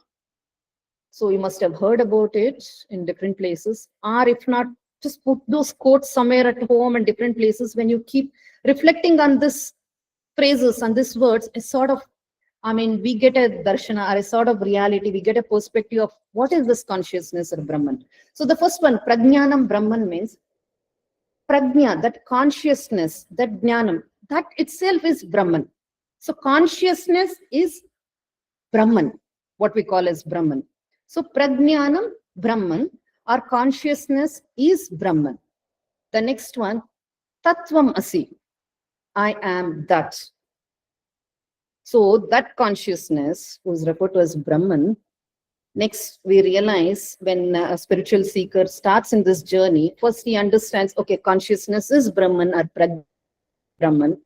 S2: So you must have heard about it in different places, or if not, just put those quotes somewhere at home and different places. When you keep reflecting on this phrases and these words, it's sort of, I mean, we get a darshana or a sort of reality, we get a perspective of what is this consciousness or Brahman. So the first one, Prajnanam Brahman, means Prajna, that consciousness, that Jnanam, that itself is Brahman. So consciousness is Brahman, what we call as Brahman. So Prajnanam Brahman, or consciousness is Brahman. The next one, Tattvam Asi, I am that. So that consciousness was referred to as Brahman. Next, we realize when a spiritual seeker starts in this journey, first he understands, okay, consciousness is Brahman or Brahman.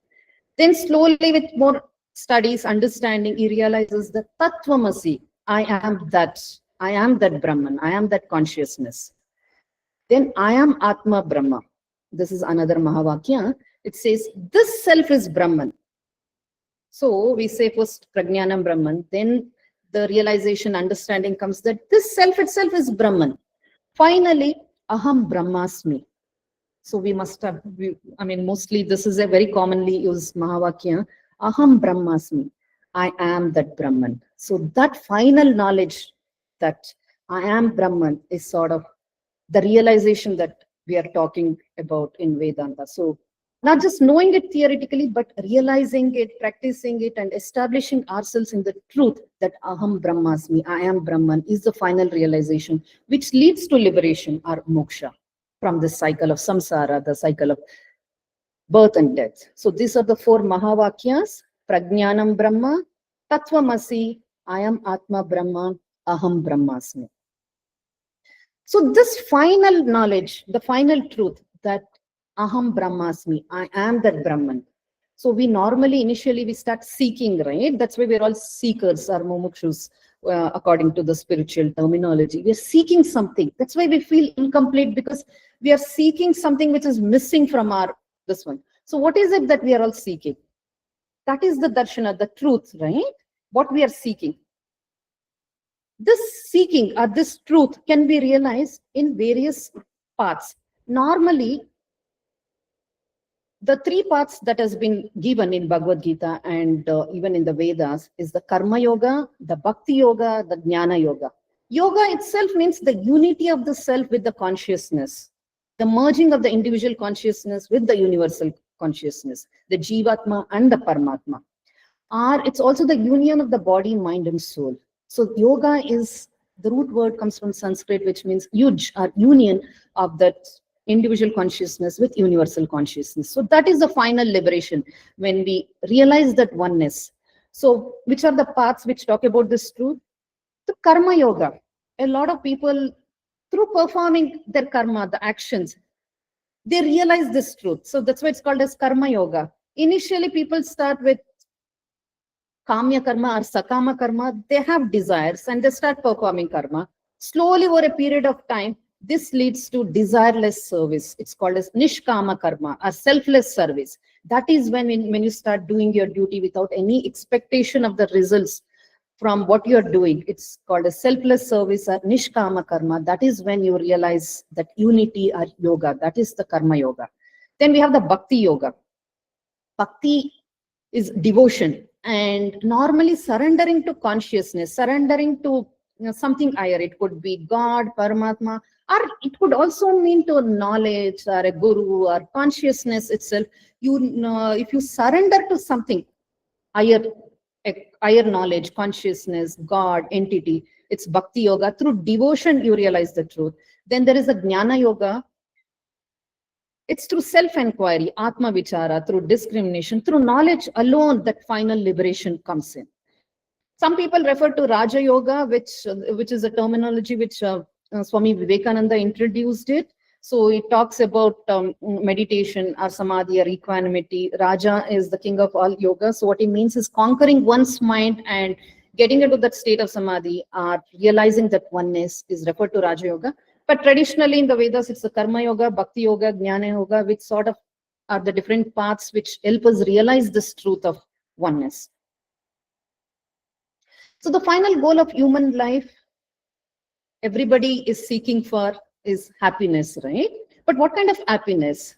S2: Then slowly with more studies, understanding, he realizes that Tattvamasi, I am that Brahman, I am that consciousness. Then I am Atma Brahma. This is another Mahavakya. It says, this self is Brahman. So we say first Prajnanam Brahman, then the realization, understanding comes that this self itself is Brahman. Finally, Aham Brahmasmi. So we must have, I mean, mostly this is a very commonly used Mahavakya. Aham Brahmasmi. I am that Brahman. So that final knowledge that I am Brahman is sort of the realization that we are talking about in Vedanta. So not just knowing it theoretically, but realizing it, practicing it, and establishing ourselves in the truth that Aham Brahmasmi, I am Brahman, is the final realization, which leads to liberation or moksha from the cycle of samsara, the cycle of birth and death. So these are the 4 Mahavakyas: Prajnanam Brahma, Tattvamasi, I am Atma Brahma, Aham Brahmasmi. So this final knowledge, the final truth that Aham Brahmasmi, I am that Brahman. So we normally, initially, we start seeking, right? That's why we're all seekers or mumukshus, according to the spiritual terminology. We're seeking something. That's why we feel incomplete, because we are seeking something which is missing from our, this one. So what is it that we are all seeking? That is the darshana, the truth, right? What we are seeking. This seeking or this truth can be realized in various paths. Normally, the three paths that has been given in Bhagavad Gita and even in the Vedas is the Karma Yoga, the Bhakti Yoga, the Jnana Yoga. Yoga itself means the unity of the self with the consciousness, the merging of the individual consciousness with the universal consciousness, the Jivatma and the Paramatma. Or it's also the union of the body, mind, and soul. So yoga is, the root word comes from Sanskrit, which means yuj, or union of that individual consciousness with universal consciousness. So that is the final liberation when we realize that oneness. So which are the paths which talk about this truth? The karma yoga. A lot of people, through performing their karma, the actions, they realize this truth. So that's why it's called as karma yoga. Initially, people start with kamya karma or sakama karma. They have desires and they start performing karma. Slowly, over a period of time, this leads to desireless service. It's called as nishkama karma, or selfless service. That is when you start doing your duty without any expectation of the results from what you're doing. It's called a selfless service or nishkama karma. That is when you realize that unity or yoga. That is the karma yoga. Then we have the bhakti yoga. Bhakti is devotion, and normally surrendering to consciousness, surrendering to something higher. It could be God, Paramatma, or it could also mean to knowledge or a guru or consciousness itself. If you surrender to something higher, higher knowledge, consciousness, God, entity, it's bhakti yoga. Through devotion, you realize the truth. Then there is a jnana yoga. It's through self-inquiry, Atma Vichara, through discrimination, through knowledge alone that final liberation comes in. Some people refer to Raja Yoga, which is a terminology which Swami Vivekananda introduced it. So it talks about meditation or samadhi or equanimity. Raja is the king of all yoga. So what it means is conquering one's mind and getting into that state of samadhi or realizing that oneness is referred to Raja Yoga. But traditionally in the Vedas, it's the Karma Yoga, Bhakti Yoga, Jnana Yoga, which sort of are the different paths which help us realize this truth of oneness. So the final goal of human life, everybody is seeking for, is happiness, right? But what kind of happiness?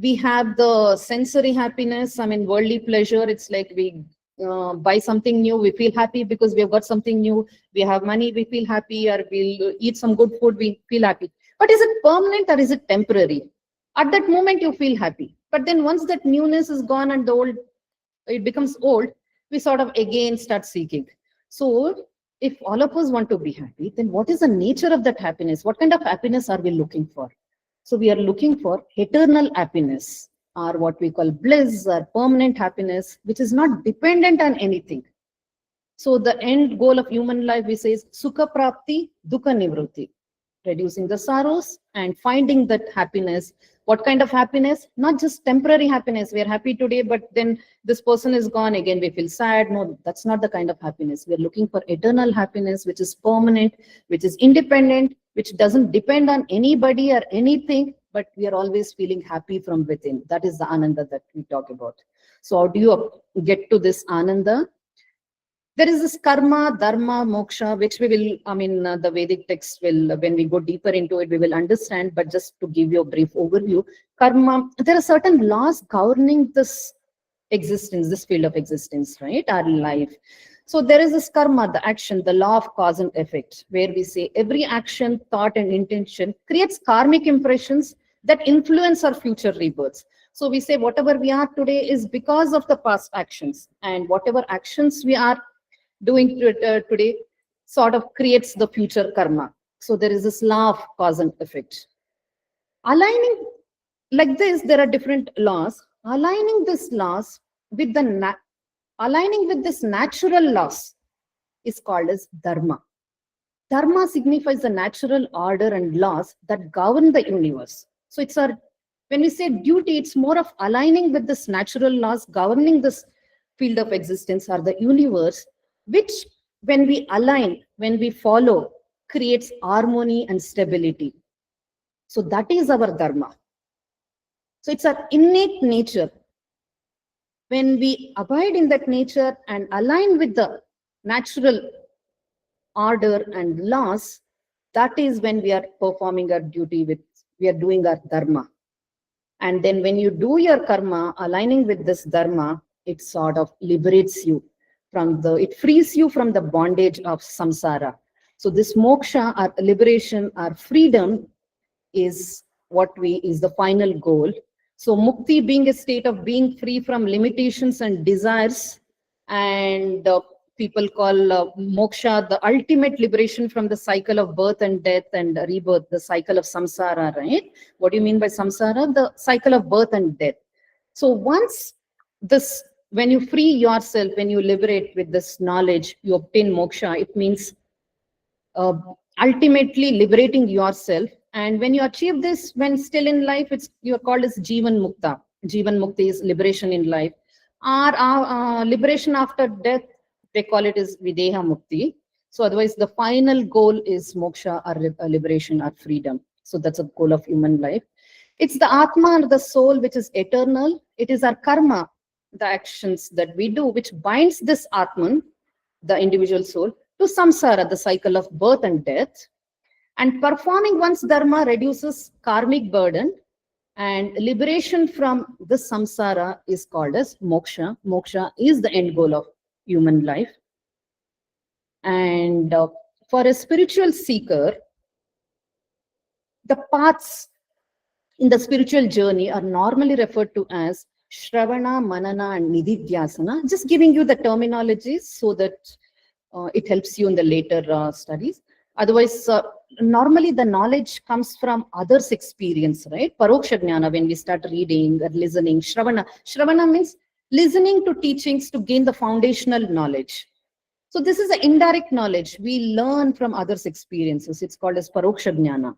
S2: We have the sensory happiness, I mean, worldly pleasure. It's like we buy something new, we feel happy because we have got something new. We have money, we feel happy, or we'll eat some good food, we feel happy. But is it permanent or is it temporary? At that moment, you feel happy. But then once that newness is gone and the old, it becomes old, we sort of again start seeking. So if all of us want to be happy, then what is the nature of that happiness? What kind of happiness are we looking for? So we are looking for eternal happiness, or what we call bliss or permanent happiness, which is not dependent on anything. So the end goal of human life, we say, is sukha prapti, dukkha nivrutti, reducing the sorrows and finding that happiness. What kind of happiness? Not just temporary happiness. We are happy today, but then this person is gone, again we feel sad. No, that's not the kind of happiness. We are looking for eternal happiness, which is permanent, which is independent, which doesn't depend on anybody or anything, but we are always feeling happy from within. That is the ananda that we talk about. So how do you get to this ananda? There is this karma, dharma, moksha, which we will, the Vedic text will, when we go deeper into it, we will understand. But just to give you a brief overview, karma, there are certain laws governing this existence, this field of existence, right? Our life. So there is this karma, the action, the law of cause and effect, where we say every action, thought, and intention creates karmic impressions that influence our future rebirths. So we say whatever we are today is because of the past actions, and whatever actions we are doing today sort of creates the future karma. So there is this law of cause and effect. Aligning like this, there are different laws. Aligning these laws with the aligning with this natural laws is called as dharma. Dharma signifies the natural order and laws that govern the universe. So it's our, when we say duty, it's more of aligning with this natural laws governing this field of existence or the universe, which when we align, when we follow, creates harmony and stability. So that is our dharma. So it's our innate nature. When we abide in that nature and align with the natural order and laws, that is when we are performing our duty with, we are doing our dharma. And then when you do your karma, aligning with this dharma, it sort of liberates you from the, it frees you from the bondage of samsara. So this moksha, our liberation, our freedom is what is the final goal. So mukti being a state of being free from limitations and desires, and people call moksha the ultimate liberation from the cycle of birth and death and rebirth, the cycle of samsara, right? What do you mean by samsara? The cycle of birth and death. So once this, when you free yourself, when you liberate with this knowledge, you obtain moksha, it means ultimately liberating yourself. And when you achieve this, when still in life, it's, you're called as Jivan Mukta. Jivan Mukti is liberation in life. Or liberation after death, they call it as Videha Mukti. So otherwise, the final goal is moksha or liberation or freedom. So that's a goal of human life. It's the Atma or the soul, which is eternal. It is our karma, the actions that we do, which binds this Atman, the individual soul, to samsara, the cycle of birth and death. And performing one's dharma reduces karmic burden, and liberation from the samsara is called as moksha. Moksha is the end goal of human life. And for a spiritual seeker, the paths in the spiritual journey are normally referred to as Shravana, Manana, and Nididhyasana. Just giving you the terminologies so that it helps you in the later studies. Otherwise, normally the knowledge comes from others' experience, right? Paroksha Jnana, when we start reading or listening. Shravana. Shravana means listening to teachings to gain the foundational knowledge. So this is an indirect knowledge. We learn from others' experiences. It's called as Paroksha Jnana.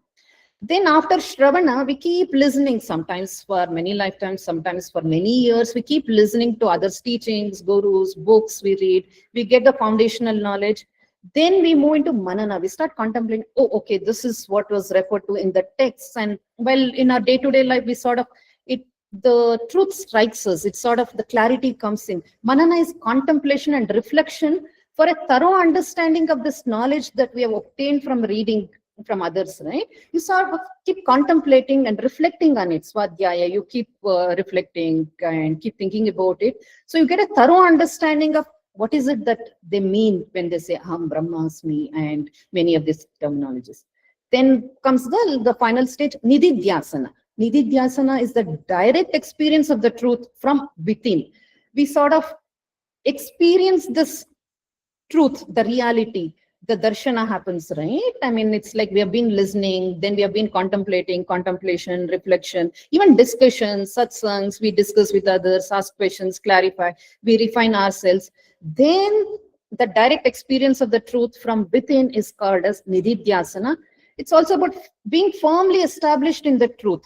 S2: Then after Shravana, we keep listening, sometimes for many lifetimes, sometimes for many years. We keep listening to others' teachings, gurus, books we read. We get the foundational knowledge. Then we move into Manana. We start contemplating, oh, okay, this is what was referred to in the text. And well, in our day-to-day life, we sort of, the truth strikes us. It's sort of, the clarity comes in. Manana is contemplation and reflection for a thorough understanding of this knowledge that we have obtained from reading from others, right? You sort of keep contemplating and reflecting on it. Swadhyaya, you keep reflecting and keep thinking about it. So you get a thorough understanding of what is it that they mean when they say Aham Brahmasmi and many of these terminologies. Then comes the final stage, Nididhyasana. Nididhyasana is the direct experience of the truth from within. We sort of experience this truth, the reality. The darshana happens, right? I mean, it's like we have been listening, then we have been contemplating, contemplation, reflection, even discussions, satsangs, we discuss with others, ask questions, clarify, we refine ourselves. Then the direct experience of the truth from within is called as Nididhyasana. It's also about being firmly established in the truth.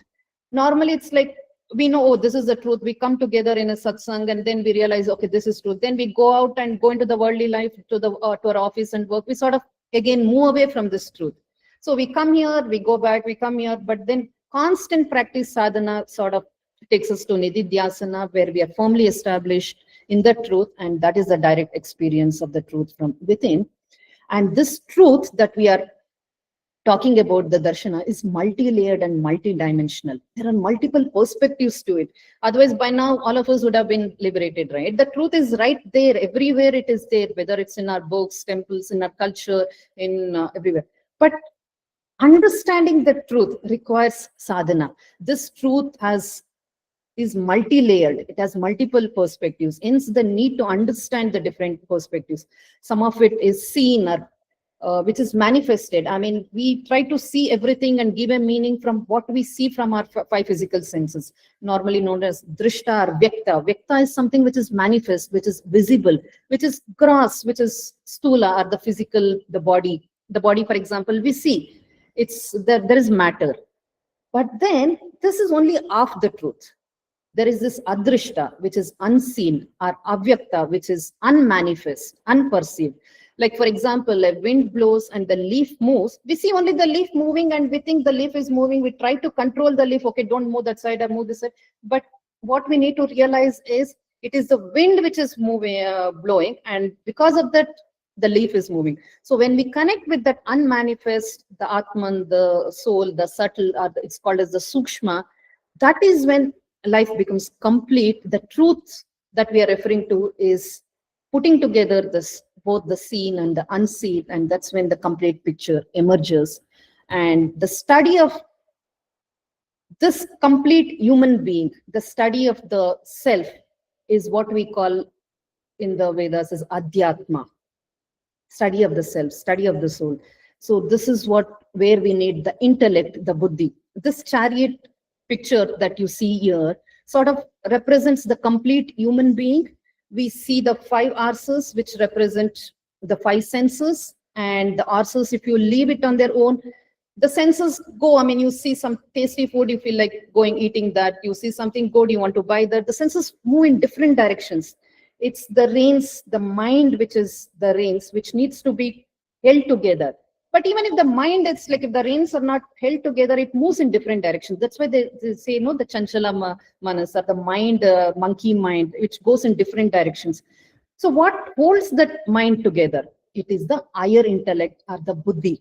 S2: Normally, it's like, we know, oh, this is the truth. We come together in a satsang and then we realize, okay, this is truth. Then we go out and go into the worldly life, to our office and work. We sort of, again, move away from this truth. So we come here, we go back, we come here, but then constant practice sadhana sort of takes us to Nididhyasana, where we are firmly established in the truth, and that is the direct experience of the truth from within. And this truth that we are talking about, the darshana, is multi-layered and multi-dimensional. There are multiple perspectives to it. Otherwise, by now, all of us would have been liberated, right? The truth is right there. Everywhere it is there, whether it's in our books, temples, in our culture, in everywhere. But understanding the truth requires sadhana. This truth is multi-layered. It has multiple perspectives. Hence, the need to understand the different perspectives. Some of it is seen or which is manifested. I mean, we try to see everything and give a meaning from what we see from our five physical senses, normally known as drishta or vyakta. Vyakta is something which is manifest, which is visible, which is gross, which is stula, or the physical, the body, The body, for example, we see there is matter. But then this is only half the truth. There is this adrishta, which is unseen, or avyakta, which is unmanifest, unperceived. Like, for example, a wind blows and the leaf moves. We see only the leaf moving and we think the leaf is moving. We try to control the leaf. Okay, don't move that side or move this side. But what we need to realize is it is the wind which is moving, blowing, and because of that, the leaf is moving. So when we connect with that unmanifest, the Atman, the soul, the subtle, or it's called as the Sukshma, that is when life becomes complete. The truth that we are referring to is putting together this both the seen and the unseen, and that's when the complete picture emerges. And the study of this complete human being, the study of the self, is what we call in the Vedas as Adhyatma, study of the self, study of the soul. So this is where we need the intellect, the buddhi. This chariot picture that you see here sort of represents the complete human being. We see the five arses, which represent the five senses, and the arses, if you leave it on their own, the senses go. I mean, you see some tasty food, you feel like going eating that. You see something good, you want to buy that. The senses move in different directions. It's the reins, the mind, which is the reins, which needs to be held together. But even if the mind, it's like if the reins are not held together, it moves in different directions. That's why they say, no, the chanchala manas, or the mind, monkey mind, which goes in different directions. So what holds that mind together? It is the higher intellect, or the buddhi.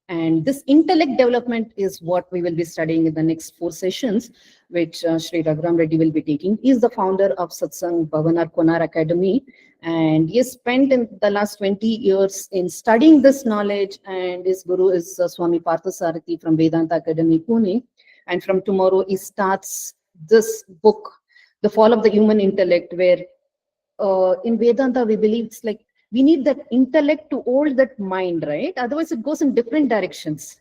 S2: And this intellect development is what we will be studying in the next 4 sessions, which Shri Raghuram Reddy will be taking. He is the founder of Satsanga Bhavana Konar Academy, and he has spent in the last 20 years in studying this knowledge, and his guru is Swami Parthasarathy from Vedanta Academy, Pune. And from tomorrow, he starts this book, The Fall of the Human Intellect, where in Vedanta, we believe it's like we need that intellect to hold that mind, right? Otherwise, it goes in different directions.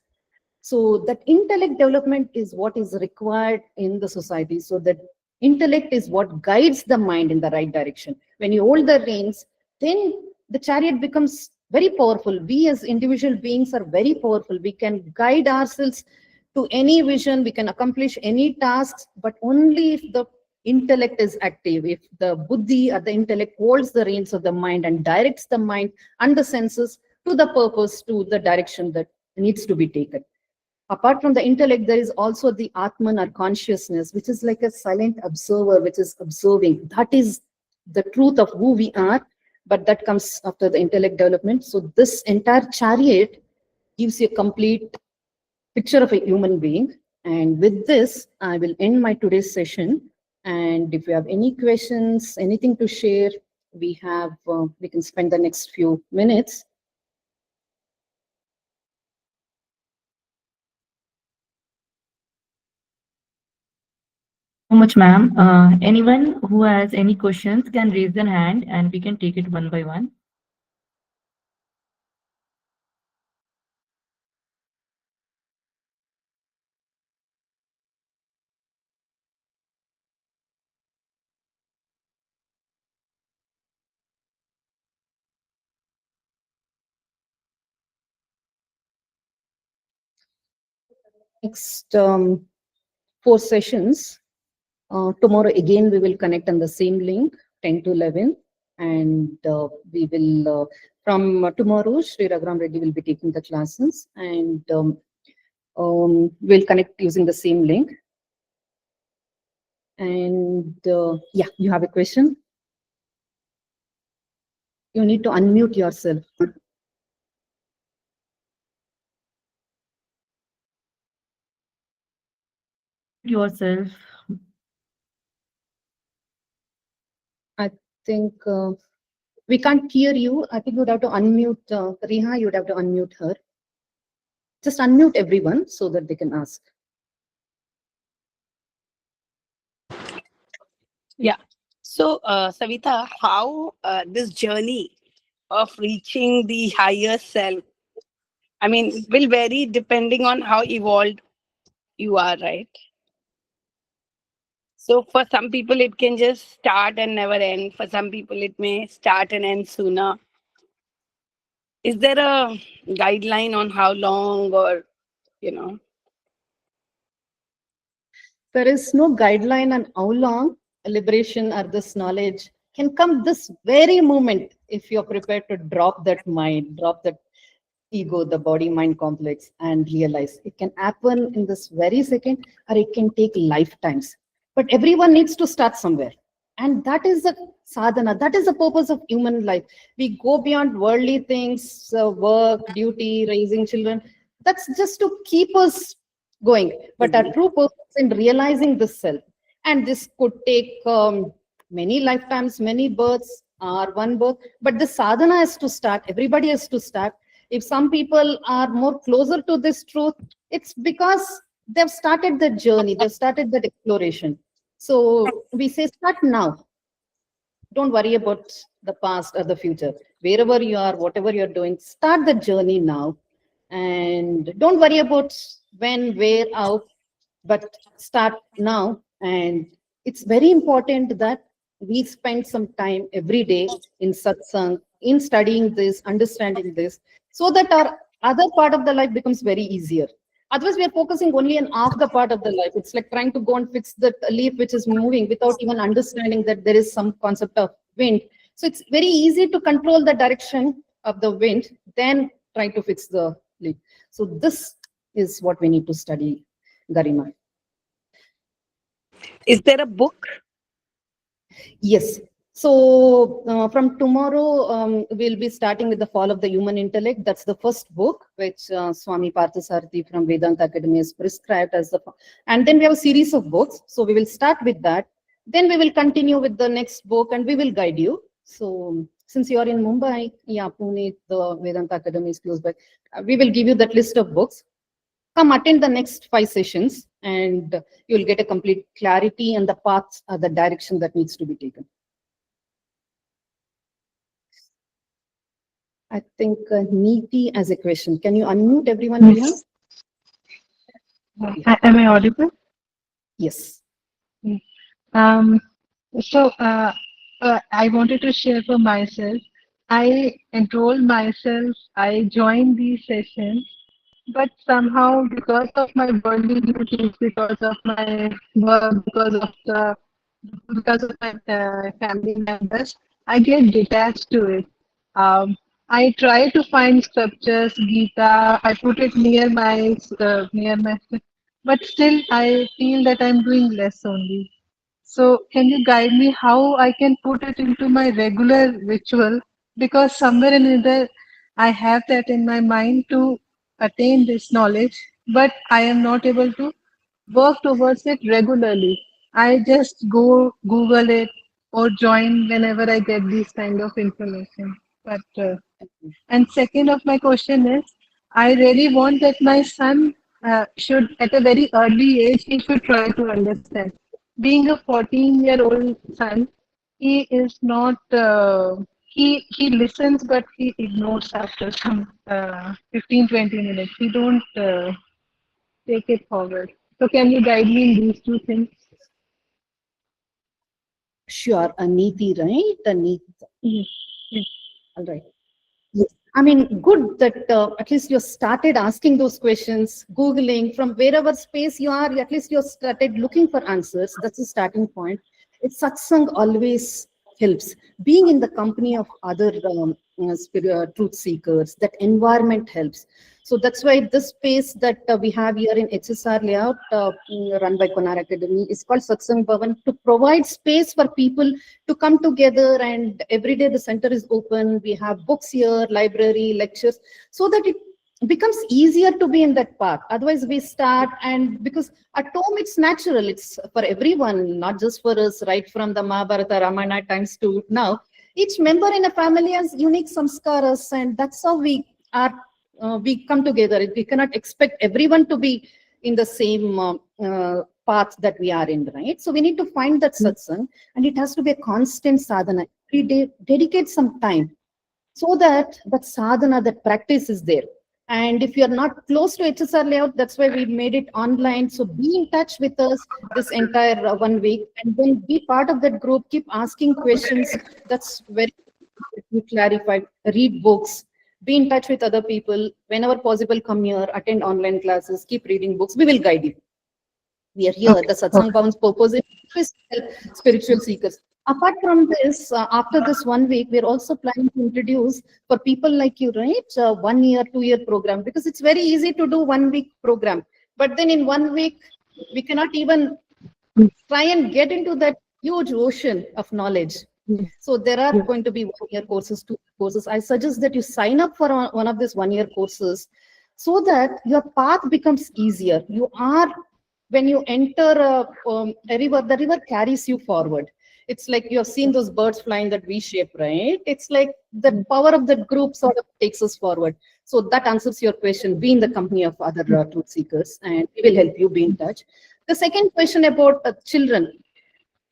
S2: So that intellect development is what is required in the society. So that intellect is what guides the mind in the right direction. When you hold the reins, then the chariot becomes very powerful. We as individual beings are very powerful. We can guide ourselves to any vision. We can accomplish any tasks, but only if the intellect is active, if the buddhi or the intellect holds the reins of the mind and directs the mind and the senses to the purpose, to the direction that needs to be taken. Apart from the intellect, there is also the Atman, or consciousness, which is like a silent observer, which is observing. That is the truth of who we are, but that comes after the intellect development. So this entire chariot gives you a complete picture of a human being. And with this, I will end my today's session. And if you have any questions, anything to share, we can spend the next few minutes.
S1: So much, ma'am. Anyone who has any questions can raise their hand and we can take it one by one.
S2: Next 4 sessions. Tomorrow again, we will connect on the same link, 10 to 11. And we will, from tomorrow, Shri Raghuram Reddy will be taking the classes, and we'll connect using the same link. And yeah, you have a question? You need to unmute yourself.
S1: Yourself.
S2: I think we can't hear you. I think you'd have to unmute Riha, you'd have to unmute her. Just unmute everyone so that they can ask.
S3: Yeah. So, Savitha, how this journey of reaching the higher self, I mean, will vary depending on how evolved you are, right? So, for some people, it can just start and never end. For some people, it may start and end sooner. Is there a guideline on how long, or,
S2: There is no guideline on how long liberation or this knowledge can come this very moment if you're prepared to drop that mind, drop that ego, the body mind complex, and realize it can happen in this very second, or it can take lifetimes. But everyone needs to start somewhere. And that is the sadhana, that is the purpose of human life. We go beyond worldly things, work, duty, raising children. That's just to keep us going. But our true purpose in realizing this self, and this could take many lifetimes, many births, or one birth. But the sadhana has to start. Everybody has to start. If some people are more closer to this truth, it's because they've started the journey, they've started that exploration. So we say, start now. Don't worry about the past or the future. Wherever you are, whatever you're doing, start the journey now. And don't worry about when, where, how, but start now. And it's very important that we spend some time every day in satsang, in studying this, understanding this, so that our other part of the life becomes very easier. Otherwise, we are focusing only on half the part of the life. It's like trying to go and fix the leaf which is moving without even understanding that there is some concept of wind. So it's very easy to control the direction of the wind, then try to fix the leaf. So this is what we need to study, Garima.
S3: is there a book?
S2: Yes. So from tomorrow, we'll be starting with the Fall of the Human Intellect. That's the first book, which Swami Parthasarathy from Vedanta Academy has prescribed as the. And then we have a series of books. So we will start with that. Then we will continue with the next book, and we will guide you. So since you are in Mumbai, yeah, Pune, the Vedanta Academy is close by. We will give you that list of books. Come attend the next 5 sessions, and you'll get a complete clarity and the path, the direction that needs to be taken. I think Neeti has a question. Can you unmute everyone?
S4: Yes. Am I audible?
S2: Yes.
S4: Um, I wanted to share for myself. I enrolled myself, I joined these sessions, but somehow because of my worldly duties, because of my work, because of my family members, I get detached to it. I try to find scriptures, Gita. I put it near my, but still I feel that I'm doing less only. So can you guide me how I can put it into my regular ritual? Because somewhere in either I have that in my mind to attain this knowledge, but I am not able to work towards it regularly. I just go Google it or join whenever I get these kind of information. But and second of my question is, I really want that my son should, at a very early age, he should try to understand. Being a 14-year-old son, he is not. He listens, but he ignores after some 15-20 minutes. He don't take it forward. So can you guide me in these two things?
S2: Sure. Neeti, right? Neeti.
S4: Yes. Yes.
S2: All right. Yes. I mean, good that at least you started asking those questions, Googling from wherever space you are, at least you started looking for answers. That's the starting point. It's satsang always helps. Being in the company of other truth seekers, that environment helps. So that's why this space that we have here in HSR Layout, run by Konar Academy, is called Satsanga Bhavana, to provide space for people to come together. And every day the center is open. We have books here, library, lectures, so that it becomes easier to be in that path. Otherwise we start, and because at home it's natural, it's for everyone, not just for us, right from the Mahabharata, Ramayana times to now. Each member in a family has unique samskaras, and that's how we are. We come together. We cannot expect everyone to be in the same path that we are in, right? So we need to find that satsang, and it has to be a constant sadhana. Every day, dedicate some time so that that sadhana, that practice is there. And if you're not close to HSR Layout, that's why we made it online. So be in touch with us this entire 1 week, and then be part of that group. Keep asking questions. That's very you clarified. Read books. be in touch with other people. Whenever possible, come here, attend online classes, keep reading books. We will guide you. We are here.
S4: Okay.
S2: The Satsanga Bhavan's purpose is to help spiritual seekers. Apart from this, after this 1 week, we're also planning to introduce for people like you, right? 1 year, 2 year program, because it's very easy to do 1 week program. But then in 1 week, we cannot even try and get into that huge ocean of knowledge. So there are going to be 1 year courses, 2 courses. I suggest that you sign up for one of these 1 year courses so that your path becomes easier. You are, when you enter a river, the river carries you forward. It's like you have seen those birds flying that V shape, right? It's like the power of the group sort of takes us forward. So that answers your question. Be in the company of other truth seekers, and we will help you be in touch. The second question about children.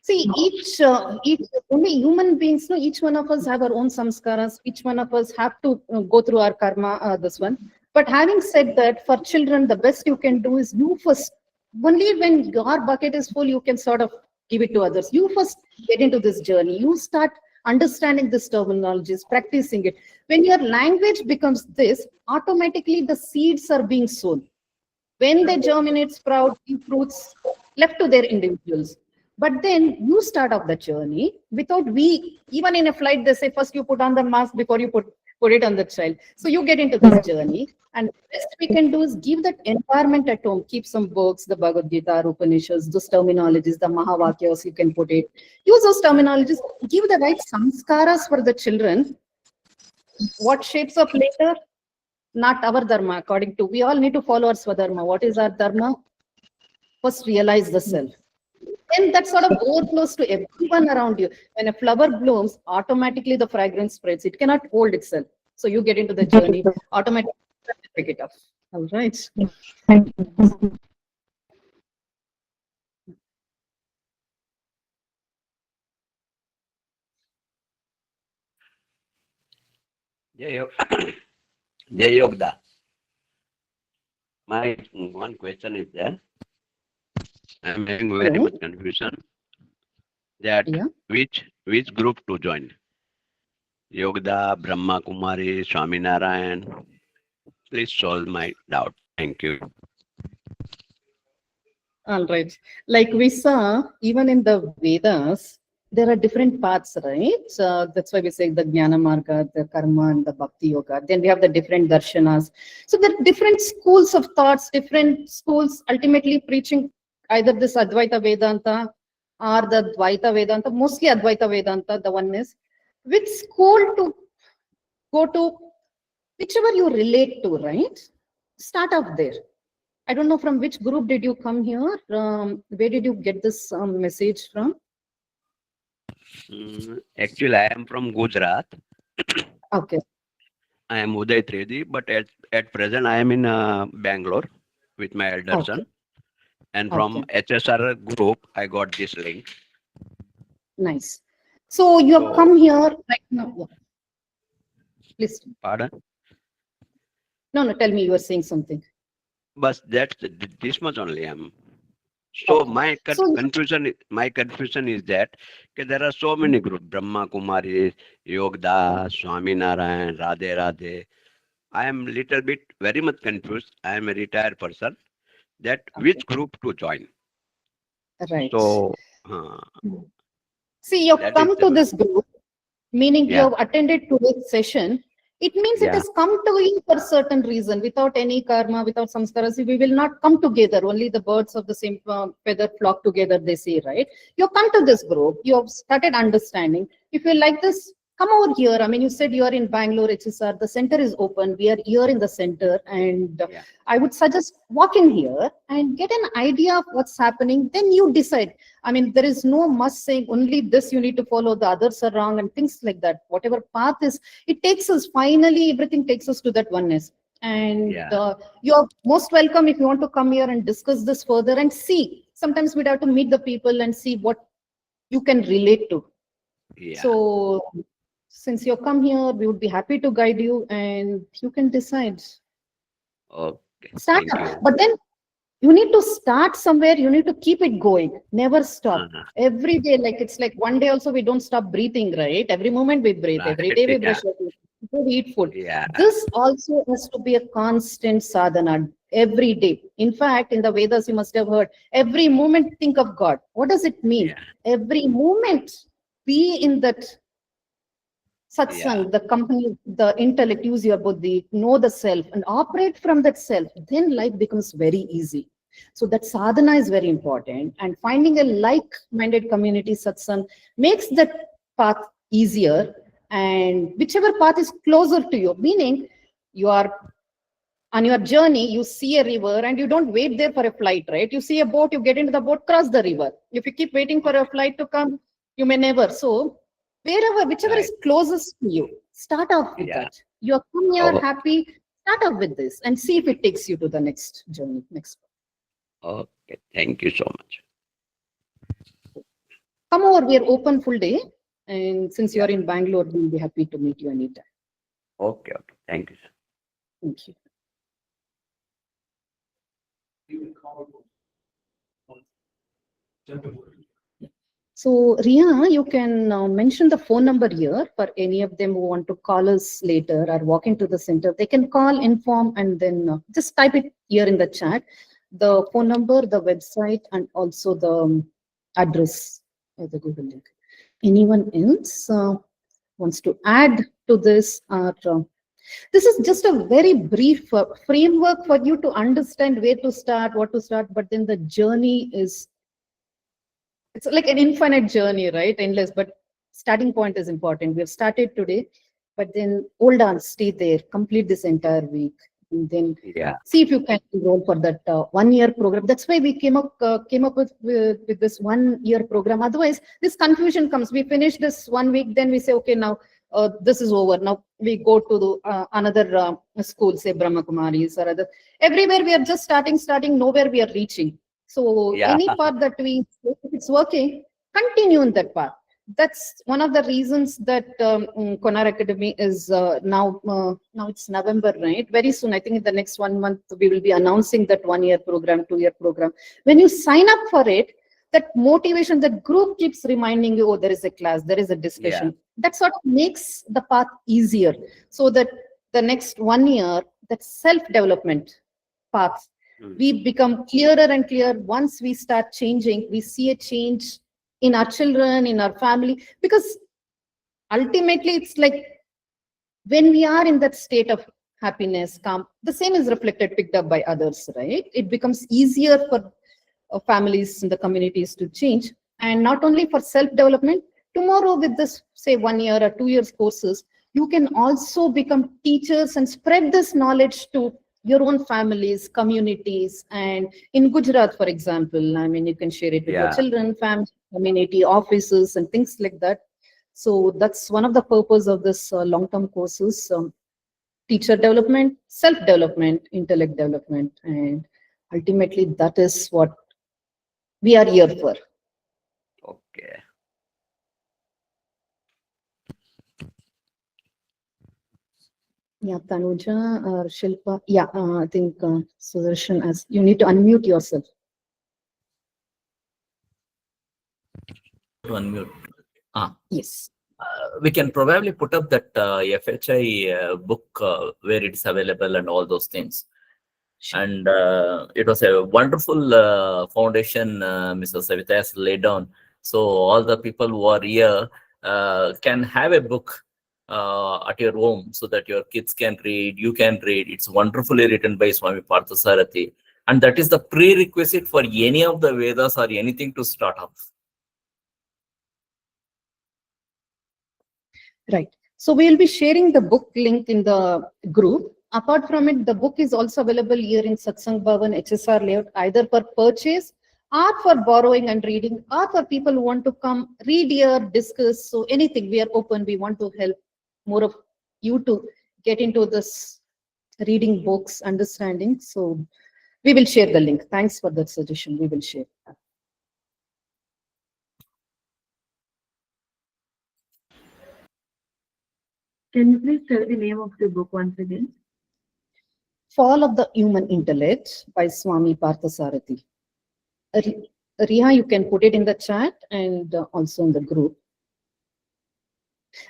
S2: See, each only human beings, no, each one of us have our own samskaras. Each one of us have to go through our karma, this one. But having said that, for children, the best you can do is you first, only when your bucket is full, you can sort of give it to others. You first get into this journey. You start understanding this terminologies, practicing it. When your language becomes this, automatically the seeds are being sown. When they germinate, sprout, give fruits, left to their individuals. But then you start off the journey without even in a flight, they say first you put on the mask before you put it on the child. So you get into this journey, and the best we can do is give that environment at home. Keep some books, the Bhagavad Gita, Upanishads, those terminologies, the Mahavakyas, you can put it. Use those terminologies, give the right samskaras for the children. What shapes up later? Not our dharma, according to, we all need to follow our swadharma. What is our dharma? First realize the self. And that sort of overflows to everyone around you. When a flower blooms, automatically the fragrance spreads. It cannot hold itself. So you get into the journey, automatically pick it up. All right.
S4: Thank you.
S5: Jai Yogda. My one question is there. I'm having very much confusion that which group to join. Yogda, Brahma Kumari, Swami Narayan. Please solve my doubt. Thank you.
S2: All right. Like we saw, even in the Vedas, there are different paths, right? That's why we say the Jnana Marga, the Karma, and the Bhakti Yoga. Then we have the different darshanas. So there are different schools of thoughts, different schools ultimately preaching either this Advaita Vedanta or the Dvaita Vedanta, mostly Advaita Vedanta, the oneness. Which school to go to, whichever you relate to, right? Start off there. I don't know from which group did you come here? Where did you get this message from?
S5: Actually, I am from Gujarat.
S2: Okay.
S5: I am Uday Tredi, but at present I am in Bangalore with my elder son. And from HSR group, I got this link.
S2: Nice. So you have come here right now. Please.
S5: Pardon?
S2: No, tell me, you were saying something.
S5: But that's this much only. So my confusion is that there are so many groups: Brahma Kumari, Yogda, Swami Narayan, Radhe Radhe. I am little bit very much confused. I am a retired person. That which group to join?
S2: Right.
S5: So
S2: see, you've come to this group, meaning you have attended today's session. It means it has come to you for a certain reason. Without any karma, without samskaras, we will not come together. Only the birds of the same feather flock together, they say, right? You have come to this group. You have started understanding. If you like this, come over here. I mean, you said you are in Bangalore, HSR. The center is open. We are here in the center. And I would suggest walk in here and get an idea of what's happening. Then you decide. I mean, there is no must saying only this you need to follow, the others are wrong and things like that. Whatever path is, it takes us, finally, everything takes us to that oneness. And you're most welcome if you want to come here and discuss this further and see. Sometimes we'd have to meet the people and see what you can relate to. So since you come here, we would be happy to guide you and you can decide. Start. But then you need to start somewhere. You need to keep it going. Never stop. Every day, like it's like one day also we don't stop breathing, right? Every moment we breathe. Every day we brush our teeth. go eat food.
S5: Yeah.
S2: This also has to be a constant sadhana every day. In fact, in the Vedas, you must have heard, every moment think of God. What does it mean?
S5: Yeah.
S2: Every moment be in that satsang,
S5: Yeah.
S2: the company, the intellect, use your buddhi, know the self and operate from that self. Then life becomes very easy. So that sadhana is very important, and finding a like-minded community satsang makes that path easier. And whichever path is closer to you, meaning you are on your journey, you see a river and you don't wait there for a flight, right? You see a boat, you get into the boat, cross the river. If you keep waiting for a flight to come, you may never. So whichever
S5: Right.
S2: is closest to you, start off with
S5: Yeah.
S2: that. You're come here
S5: Oh,
S2: happy, start off with this and see if it takes you to the next journey, next.
S5: okay. Thank you so much.
S2: Come over, we are open full day. And since you
S5: Yeah.
S2: are in Bangalore, we'll be happy to meet you anytime.
S5: Okay. Okay. Thank you, sir.
S2: Thank you. So, Ria, you can mention the phone number here for any of them who want to call us later or walk into the center. They can call, inform, and then just type it here in the chat. The phone number, the website, and also the address of the Google link. Anyone else wants to add to this? This is just a very brief framework for you to understand where to start, what to start, but then the journey is, it's like an infinite journey, right? Endless, but starting point is important. We have started today, but then hold on, stay there, complete this entire week, and then
S5: Yeah.
S2: see if you can enroll for that 1 year program. That's why we came up with this 1 year program. Otherwise, this confusion comes. We finish this 1 week, then we say, okay, now this is over. Now we go to the, another school, say Brahma Kumaris or other. Everywhere we are just starting, nowhere we are reaching. So
S5: Yeah.
S2: any path that if it's working, continue in that path. That's one of the reasons that Konar Academy is now it's November, right? Very soon, I think in the next 1 month, we will be announcing that 1 year program, 2 year program. When you sign up for it, that motivation, that group keeps reminding you, oh, there is a class, there is a discussion. That sort of makes the path easier, so that the next 1 year, that self-development path, we become clearer and clearer. Once we start changing, we see a change in our children, in our family, because ultimately it's like when we are in that state of happiness, calm, the same is reflected, picked up by others, right? It becomes easier for families and the communities to change. And not only for self-development, tomorrow with this, say 1 year or 2 years courses, you can also become teachers and spread this knowledge to your own families, communities. And in Gujarat, for example, I mean, you can share it with your children, family, community, offices, and things like that. So that's one of the purpose of this long-term courses, teacher development, self-development, intellect development. And ultimately, that is what we are here for.
S5: Okay.
S2: Yeah, Tanuja or Shilpa. Yeah, I think Sudarshan, as you need to unmute yourself.
S6: To unmute.
S2: Yes.
S6: We can probably put up that FHI book where it's available and all those things.
S2: Sure.
S6: And it was a wonderful foundation Mr. Savitha has laid down. So all the people who are here can have a book at your home so that your kids can read, you can read. It's wonderfully written by Swami Parthasarathy. And that is the prerequisite for any of the Vedas or anything to start off.
S2: Right. So we'll be sharing the book link in the group. Apart from it, the book is also available here in Satsanga Bhavana, HSR Layout, either for purchase or for borrowing and reading, or for people who want to come read here, discuss. So anything, we are open. We want to help more of you to get into this reading books, understanding. So we will share the link. Thanks for that suggestion. We will share.
S1: Can you please tell the name of the book once again?
S2: Fall of the Human Intellect by Swami Parthasarathy. Riha, you can put it in the chat and also in the group.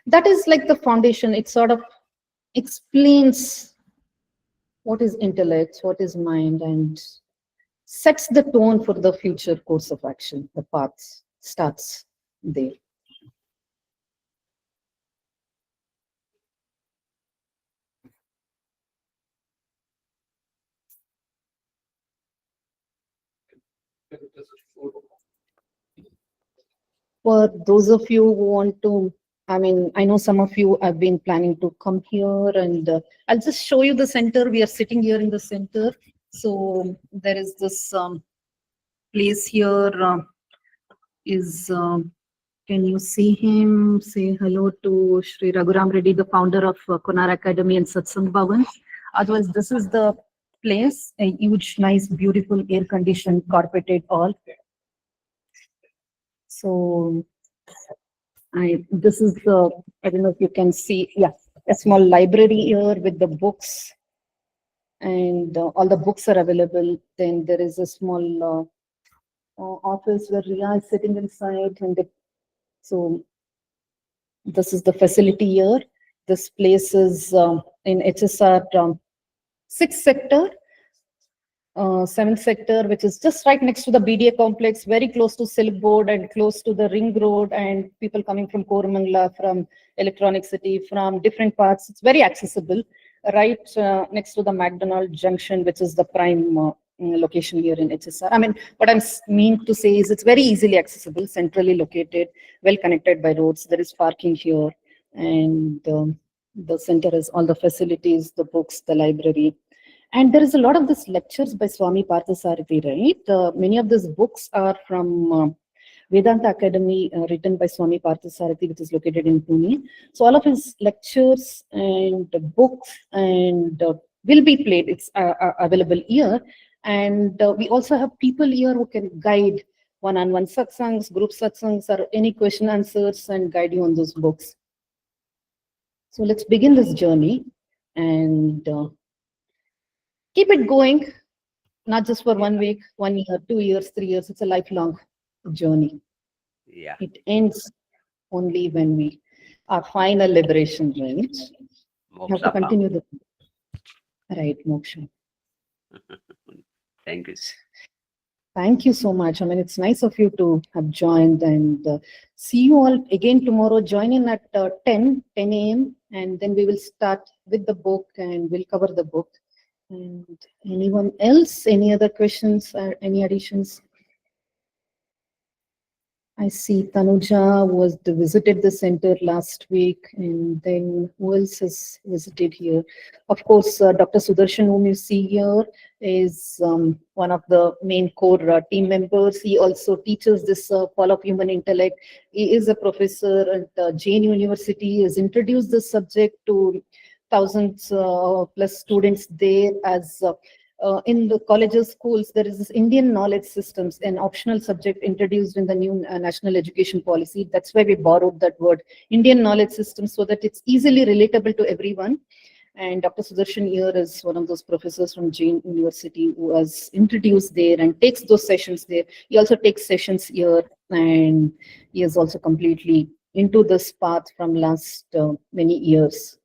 S2: That is like the foundation. It's sort of explains what is intellect, what is mind, and sets the tone for the future course of action. The path starts there. For those of you who want to, I know some of you have been planning to come here, and I'll just show you the center. We are sitting here in the center. So there is this place here. Can you see him? Say hello to Shri Raghurama Reddy, the founder of Konar Academy and Satsanga Bhavana. Otherwise, this is the place, a huge, nice, beautiful, air-conditioned, carpeted hall. So this is the, I don't know if you can see, yeah, a small library here with the books, and all the books are available. Then there is a small office where Ria is sitting inside, and so this is the facility here. This place is in HSR 6th sector, 7th sector, which is just right next to the BDA complex, very close to Silk Board and close to the Ring Road, and people coming from Koramangala, from Electronic City, from different parts. It's very accessible, right next to the McDonald Junction, which is the prime location here in HSR. What I mean to say is it's very easily accessible, centrally located, well connected by roads. There is parking here, and the center has all the facilities, the books, the library. And there is a lot of these lectures by Swami Parthasarathy, right? Many of these books are from Vedanta Academy, written by Swami Parthasarathy, which is located in Pune. So all of his lectures and books and will be played. It's available here. And we also have people here who can guide one-on-one satsangs, group satsangs, or any question answers, and guide you on those books. So let's begin this journey and keep it going, not just for 1 week, 1 year, 2 years, 3 years. It's a lifelong journey.
S5: Yeah.
S2: It ends only when we our final liberation, right? We have to continue the right moksha.
S5: Thank you.
S2: Thank you so much. It's nice of you to have joined, and see you all again tomorrow. Join in at 10 a.m. and then we will start with the book and we'll cover the book. And anyone else? Any other questions or any additions? I see Tanuja visited the center last week, and then who else has visited here? Of course, Dr. Sudarshan, whom you see here, is one of the main core team members. He also teaches this Fall of Human Intellect. He is a professor at Jain University. He has introduced this subject to thousands plus students there. As in the colleges, schools, there is this Indian knowledge systems, an optional subject introduced in the new national education policy. That's why we borrowed that word, Indian knowledge systems, so that it's easily relatable to everyone. And Dr. Sudarshan here is one of those professors from Jain University who has introduced there and takes those sessions there. He also takes sessions here, and he is also completely into this path from last many years.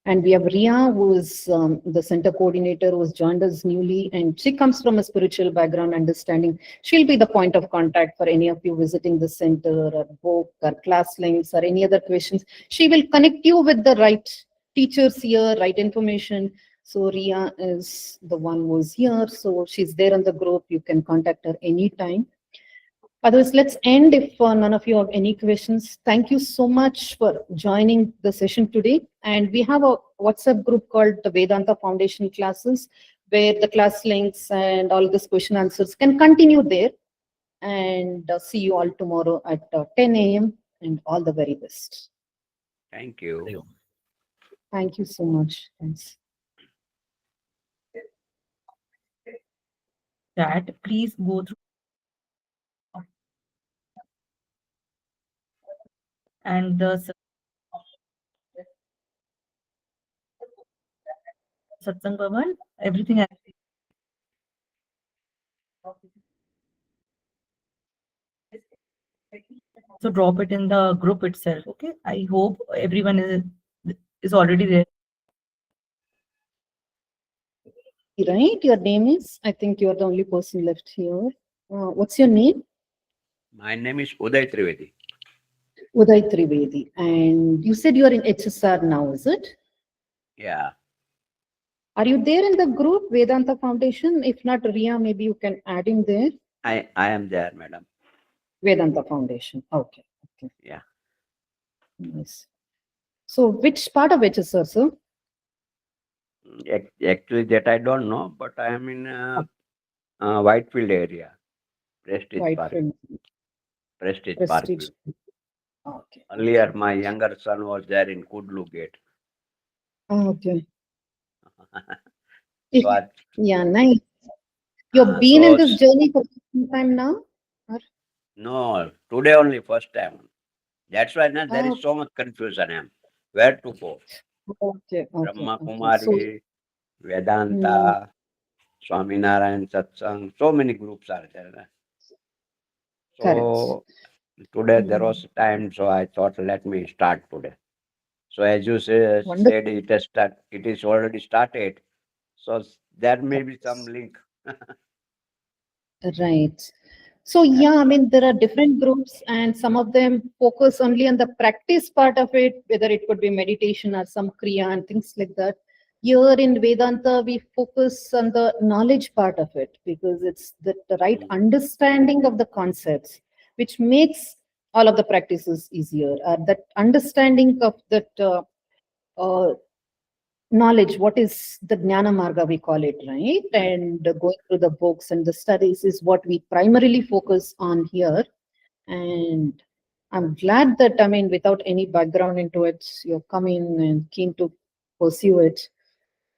S2: And we have Ria, who is the center coordinator, who has joined us newly, and she comes from a spiritual background understanding. She'll be the point of contact for any of you visiting the center, or book, or class links, or any other questions. She will connect you with the right teachers here, right information. So Ria is the one who's here. So she's there on the group. You can contact her anytime. Otherwise, let's end if none of you have any questions. Thank you so much for joining the session today. And we have a WhatsApp group called the Vedanta Foundation Classes, where the class links and all this question answers can continue there. And see you all tomorrow at 10 a.m. and all the very best.
S5: Thank you.
S2: Thank you so much. Thanks.
S1: That please go through and the Satsanga Bhavana, everything has also drop it in the group itself. Okay. I hope everyone is already there.
S2: Right? Your name is? I think you're the only person left here. What's your name?
S5: My name is Uday Trivedi.
S2: Uday Trivedi. And you said you're in HSR now, is it?
S5: Yeah.
S2: Are you there in the group, Vedanta Foundation? If not, Ria, maybe you can add in there.
S5: I am there, madam.
S2: Vedanta Foundation. Okay. Okay.
S5: Yeah.
S2: Nice. So which part of HSR, sir?
S5: Actually, that I don't know, but I am in Whitefield area. Prestige Park.
S2: Whitefield.
S5: Prestige
S2: Prestige.
S5: Park.
S2: Okay.
S5: Earlier, my younger son was there in Kudlu Gate.
S2: Okay.
S5: So
S2: Yeah, nice. You've been in this journey for some time now? Or?
S5: No, today only first time. That's why now there is so much confusion. Where to go?
S2: Okay.
S5: Brahma
S2: Okay.
S5: Kumari, Vedanta, Swami Narayan Satsang, so many groups are there. So today there was time, so I thought let me start today. So as you said, it is already started. So there may be some link.
S2: Right. So yeah, I mean, there are different groups and some of them focus only on the practice part of it, whether it could be meditation or some Kriya and things like that. Here in Vedanta, we focus on the knowledge part of it because it's the right understanding of the concepts, which makes all of the practices easier. That understanding of that knowledge, what is the Jnana Marga, we call it, right? And going through the books and the studies is what we primarily focus on here. And I'm glad that, I mean, without any background into it, you're coming and keen to pursue it.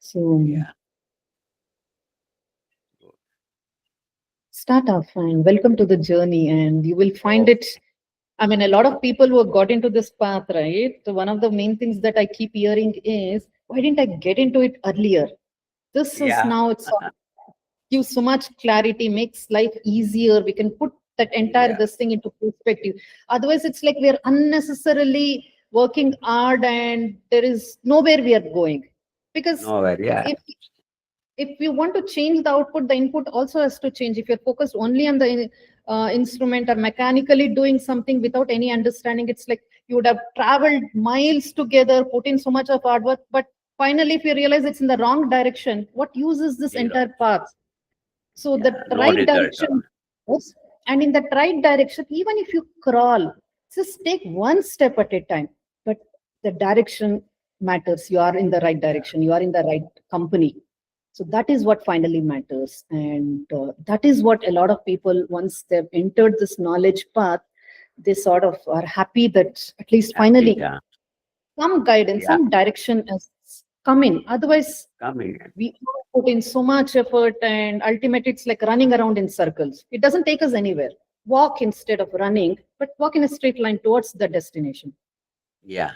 S2: So, start off and welcome to the journey. And you will find it. I mean, a lot of people who have got into this path, right? So one of the main things that I keep hearing is, why didn't I get into it earlier? This is now, it's gives so much clarity, makes life easier. We can put that entire this thing into perspective. Otherwise, it's like we're unnecessarily working hard and there is nowhere we are going. Because if you want to change the output, the input also has to change. If you're focused only on the instrument or mechanically doing something without any understanding, it's like you would have traveled miles together, put in so much of hard work, but finally, if you realize it's in the wrong direction, what use is this entire path? So the right direction, and in that right direction, even if you crawl, just take one step at a time. But the direction matters. You are in the right direction. You are in the right company. So that is what finally matters. And that is what a lot of people, once they've entered this knowledge path, they sort of are happy that at least finally some guidance, some direction has come in. Otherwise, we put in so much effort and ultimately it's like running around in circles. It doesn't take us anywhere. Walk instead of running, but walk in a straight line towards the destination.
S5: Yeah.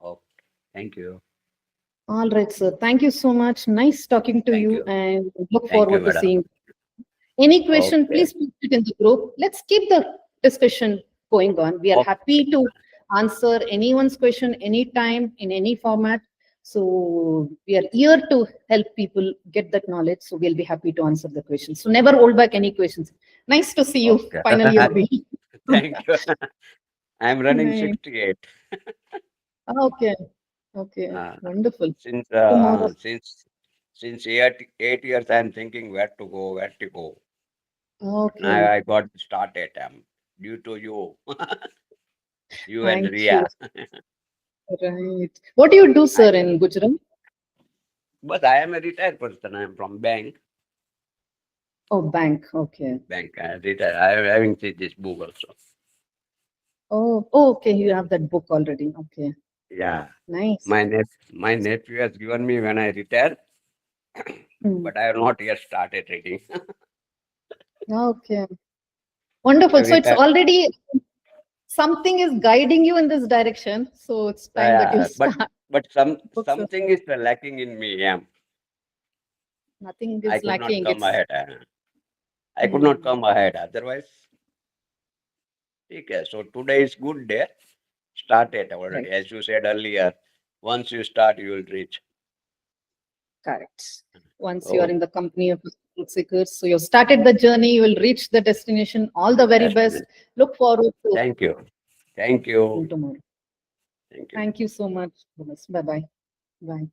S5: Okay. Thank you.
S2: All right, sir. Thank you so much. Nice talking to you and look forward to seeing you. Any question, please put it in the group. Let's keep the discussion going on. We are happy to answer anyone's question anytime in any format. So we are here to help people get that knowledge. So we'll be happy to answer the questions. So never hold back any questions. Nice to see you. Finally,
S5: thank you. I'm running 68.
S2: Okay. Wonderful.
S5: Since 8 years, I'm thinking where to go.
S2: Okay.
S5: Now I got started due to you. You
S2: Thank
S5: and Ria.
S2: Right. What do you do, sir, in Gujarat?
S5: But I am a retired person. I am from bank.
S2: Oh, bank. Okay.
S5: Bank. Retired. I am having this book also.
S2: Oh, okay. You have that book already. Okay.
S5: Yeah.
S2: Nice.
S5: My nephew has given me when I retire, but I have not yet started reading.
S2: Okay. Wonderful. So it's already something is guiding you in this direction. So it's time that you start.
S5: But something is lacking in me. Yeah.
S2: Nothing is lacking.
S5: I could not come ahead. Otherwise, Okay, so today is good day. Start it already.
S2: Right.
S5: As you said earlier, once you start, you will reach.
S2: Correct. Once you are
S5: Oh.
S2: in the company of truth seekers, so you've started the journey, you will reach the destination. All the very best. Look forward to
S5: Thank you. Thank you.
S2: tomorrow.
S5: Thank you.
S2: Thank you so much. Bye-bye. Bye.